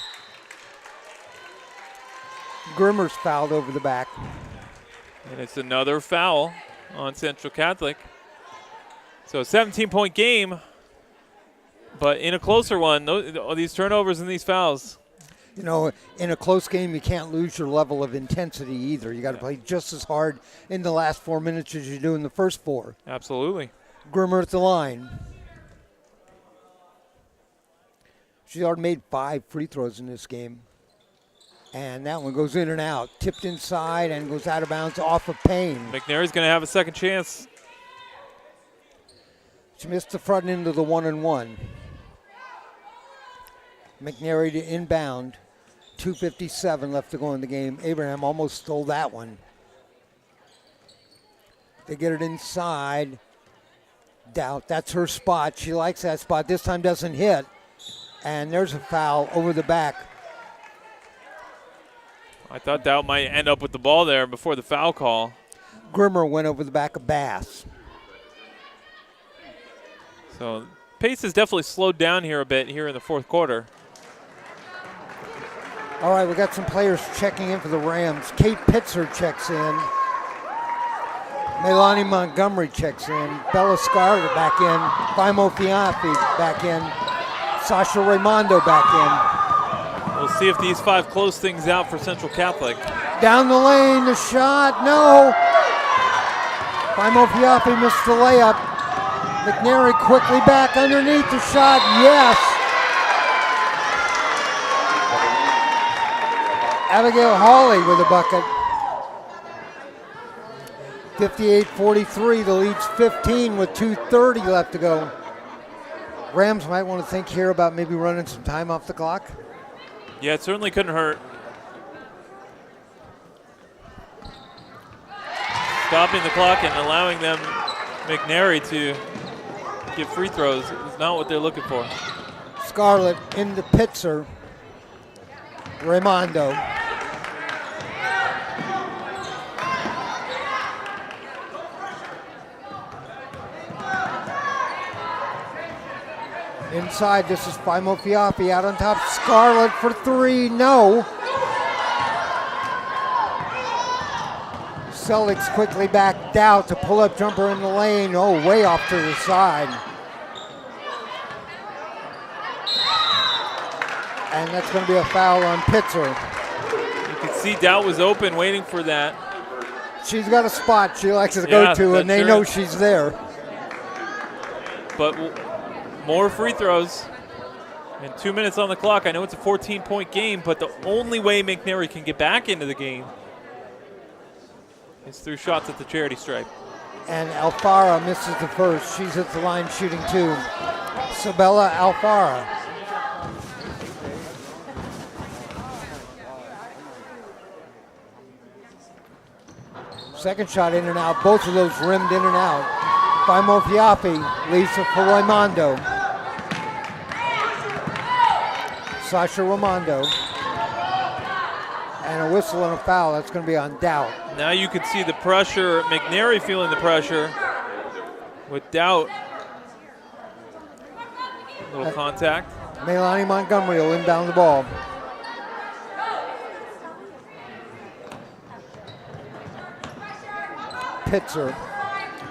Grimmer's fouled over the back. And it's another foul on Central Catholic. So a 17-point game, but in a closer one, these turnovers and these fouls. You know, in a close game, you can't lose your level of intensity either. You got to play just as hard in the last 4 minutes as you do in the first 4. Absolutely. Grimmer at the line. She's already made 5 free throws in this game. And that one goes in and out. Tipped inside and goes out of bounds off of Payne. McNary's going to have a second chance. She missed the front end of the 1-and-1. McNary to inbound. 2:57 left to go in the game. Abraham almost stole that one. They get it inside. Doubt, that's her spot. She likes that spot. This time doesn't hit. And there's a foul over the back. I thought Doubt might end up with the ball there before the foul call. Grimmer went over the back of Bass. So pace has definitely slowed down here a bit here in the fourth quarter. All right, we got some players checking in for the Rams. Kate Pitzer checks in. Melanie Montgomery checks in. Bella Scarlett back in. Fimo Fiafi back in. Sasha Raimondo back in. We'll see if these 5 close things out for Central Catholic. Down the lane, the shot, no. Fimo Fiafi missed the layup. McNary quickly back underneath the shot, yes. Abigail Hawley with a bucket. 58-43, the lead's 15 with 2:30 left to go. Rams might want to think here about maybe running some time off the clock. Yeah, it certainly couldn't hurt. Stopping the clock and allowing them, McNary, to get free throws is not what they're looking for. Scarlett into Pitzer. Raimondo. Inside, this is Fimo Fiafi out on top. Scarlett for 3, no. Celtics quickly backed out to pull up jumper in the lane. Oh, way off to the side. And that's going to be a foul on Pitzer. You could see Doubt was open waiting for that. She's got a spot she likes to go to, and they know she's there. but more free throws. And 2 minutes on the clock. I know it's a 14-point game, but the only way McNary can get back into the game is through shots at the charity stripe. And Alfara misses the first. She's at the line shooting 2. Sabella Alfara. Second shot in and out. Both of those rimmed in and out. Faimo Fiapi leads it for Raimondo. Sasha Raimondo. And a whistle and a foul. That's going to be on Doubt. Now you can see the pressure. McNary feeling the pressure with Doubt. A little contact. Melanie Montgomery will inbound the ball. Pitzer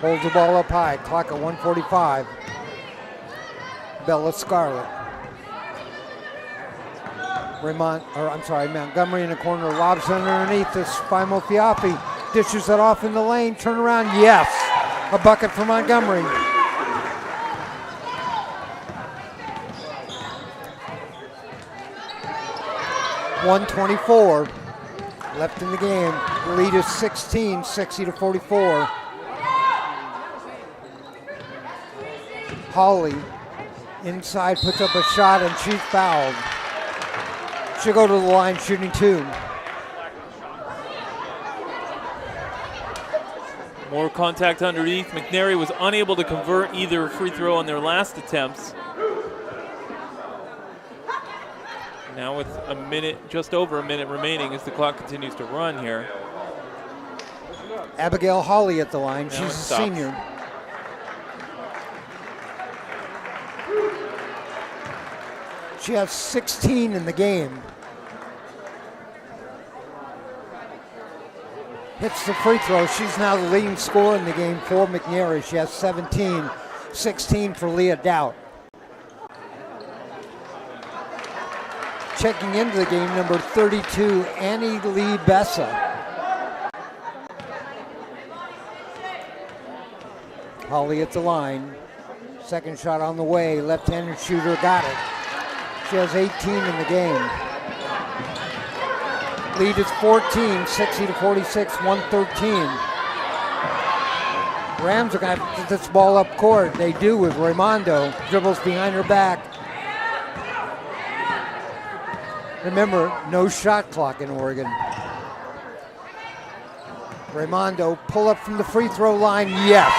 holds the ball up high. Clock at 1:45. Bella Scarlett. Montgomery in the corner, lobs underneath this. Faimo Fiapi dishes it off in the lane. Turn around, yes. A bucket for Montgomery. .124 left in the game. The lead is 16, 60-44. Holly inside puts up a shot and she's fouled. She'll go to the line shooting 2. More contact underneath. McNary was unable to convert either free throw on their last attempts. Now with a minute, just over a minute remaining as the clock continues to run here. Abigail Holly at the line. She's a stops. senior. She has 16 in the game. Hits the free throw. She's now the leading scorer in the game for McNary. She has 17, 16 for Leah Doubt. Checking into the game, number 32, Annie Lee Bessa. Holly at the line. Second shot on the way. Left-handed shooter got it. She has 18 in the game. Lead is 14, 60-46, 113. Rams are going to put this ball up court. They do with Raimondo. Dribbles behind her back. Remember, no shot clock in Oregon. Raimondo, pull up from the free throw line, yes.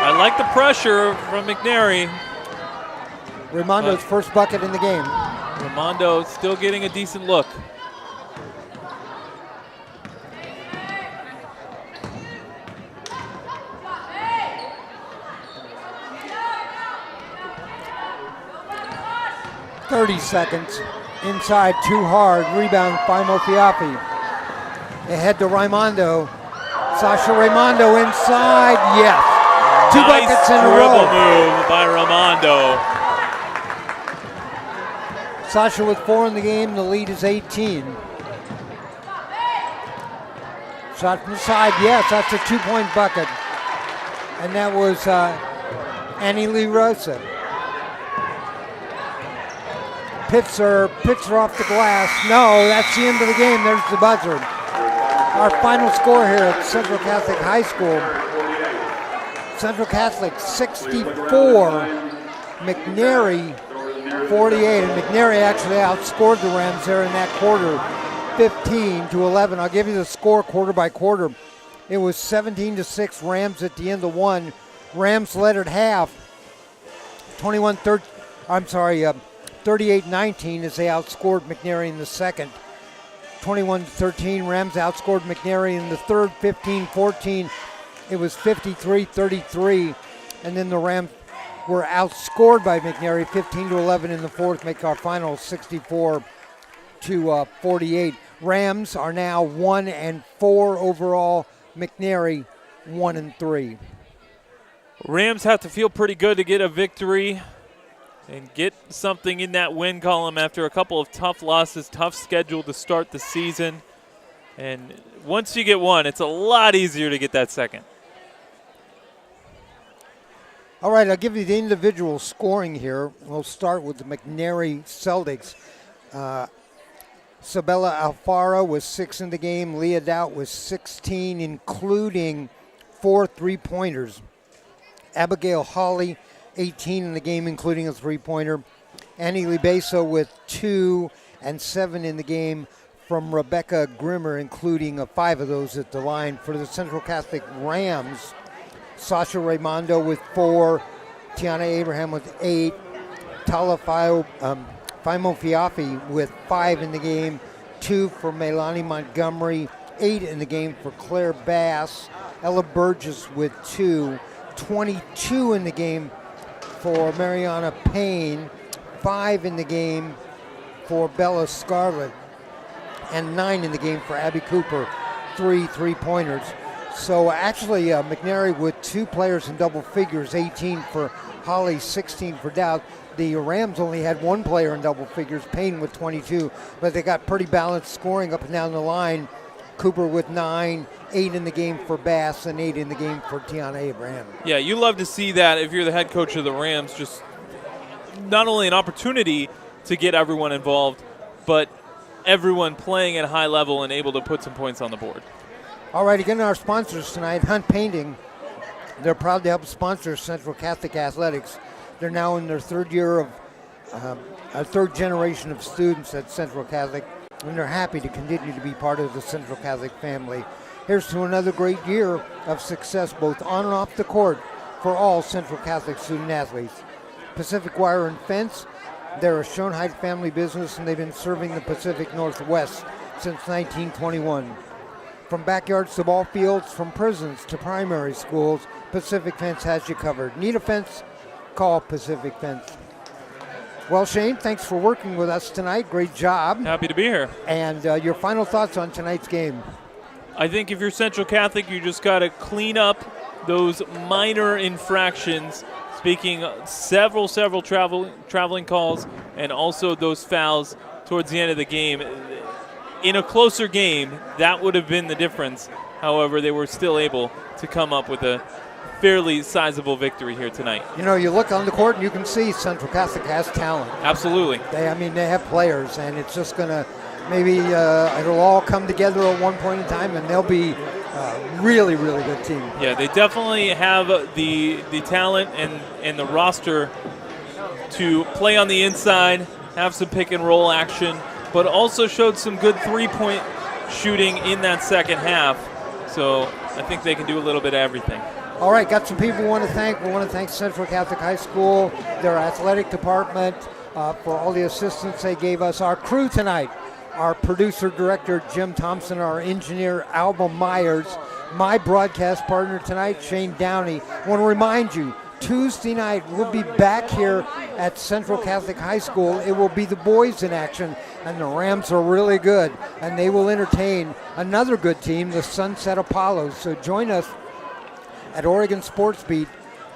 I like the pressure from McNary. Raimondo's first bucket in the game. Raimondo still getting a decent look. .30 seconds. Inside, too hard. Rebound, Faimo Fiapi. Ahead to Raimondo. Sasha Raimondo inside, yes. Two buckets in a row. Nice dribble move by Raimondo. Sasha with 4 in the game. The lead is 18. Shot from the side, yes. That's a 2-point bucket. And that was Annie Lee Rosa. Pitzer off the glass. No, that's the end of the game. There's the buzzer. Our final score here at Central Catholic High School. Central Catholic 64, McNary 48. And McNary actually outscored the Rams there in that quarter, 15-11. I'll give you the score quarter by quarter. It was 17-6 Rams at the end of one. Rams led at half. 38-19 as they outscored McNary in the second. 21-13, Rams outscored McNary in the third, 15-14. It was 53-33, and then the Rams were outscored by McNary 15-11 in the fourth, make our final 64-48. Rams are now 1-4 overall. McNary 1-3. Rams have to feel pretty good to get a victory and get something in that win column after a couple of tough losses, tough schedule to start the season. And once you get one, it's a lot easier to get that second. All right, I'll give you the individual scoring here. We'll start with the McNary Celtics. Sabella Alfaro was 6 in the game. Leah Doubt was 16, including 4 3-pointers. Abigail Hawley, 18 in the game, including a 3-pointer. Annie Libeso with 2 and 7 in the game from Rebecca Grimmer, including 5 of those at the line. For the Central Catholic Rams, Sasha Raimondo with 4, Tiana Abraham with 8, Tala Faimo Fiafi with 5 in the game, 2 for Melanie Montgomery, 8 in the game for Claire Bass, Ella Burgess with 2, 22 in the game for Mariana Payne, 5 in the game for Bella Scarlett, and 9 in the game for Abby Cooper, 3 3-pointers. So actually, McNary with 2 players in double figures, 18 for Holly, 16 for Dowd. The Rams only had 1 player in double figures, Payne with 22, but they got pretty balanced scoring up and down the line. Cooper with 9, 8 in the game for Bass, and 8 in the game for Tiana Abraham. Yeah, you love to see that if you're the head coach of the Rams, just not only an opportunity to get everyone involved, but everyone playing at a high level and able to put some points on the board. All right, again, our sponsors tonight, Hunt Painting. They're proud to help sponsor Central Catholic Athletics. They're now in their 3rd year of a 3rd generation of students at Central Catholic, and they're happy to continue to be part of the Central Catholic family. Here's to another great year of success, both on and off the court, for all Central Catholic student athletes. Pacific Wire and Fence, they're a Schoenheit family business, and they've been serving the Pacific Northwest since 1921. From backyards to ball fields, from prisons to primary schools, Pacific Fence has you covered. Need a fence? Call Pacific Fence. Well, Shane, thanks for working with us tonight. Great job. Happy to be here. And your final thoughts on tonight's game? I think if you're Central Catholic, you just got to clean up those minor infractions. Speaking several traveling calls, and also those fouls towards the end of the game. In a closer game, that would have been the difference. However, they were still able to come up with a fairly sizable victory here tonight. You know, you look on the court and you can see Central Catholic has talent. Absolutely. They have players, and it's just going to maybe it'll all come together at one point in time, and they'll be a really, really good team. Yeah, they definitely have the talent and the roster to play on the inside, have some pick and roll action, but also showed some good 3-point shooting in that second half. So I think they can do a little bit of everything. All right, got some people we want to thank. We want to thank Central Catholic High School, their athletic department, for all the assistance they gave us. Our crew tonight, our producer-director, Jim Thompson, our engineer, Alba Myers, my broadcast partner tonight, Shane Downey. I want to remind you, Tuesday night, we'll be back here at Central Catholic High School. It will be the boys in action, and the Rams are really good, and they will entertain another good team, the Sunset Apollos. So join us at Oregon Sports Beat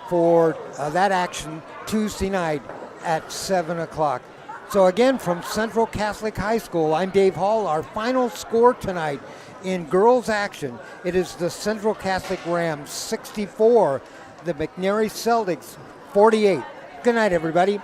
for that action Tuesday night at 7 o'clock. So again, from Central Catholic High School, I'm Dave Hall. Our final score tonight in girls action, it is the Central Catholic Rams 64, the McNary Celtics 48. Good night, everybody.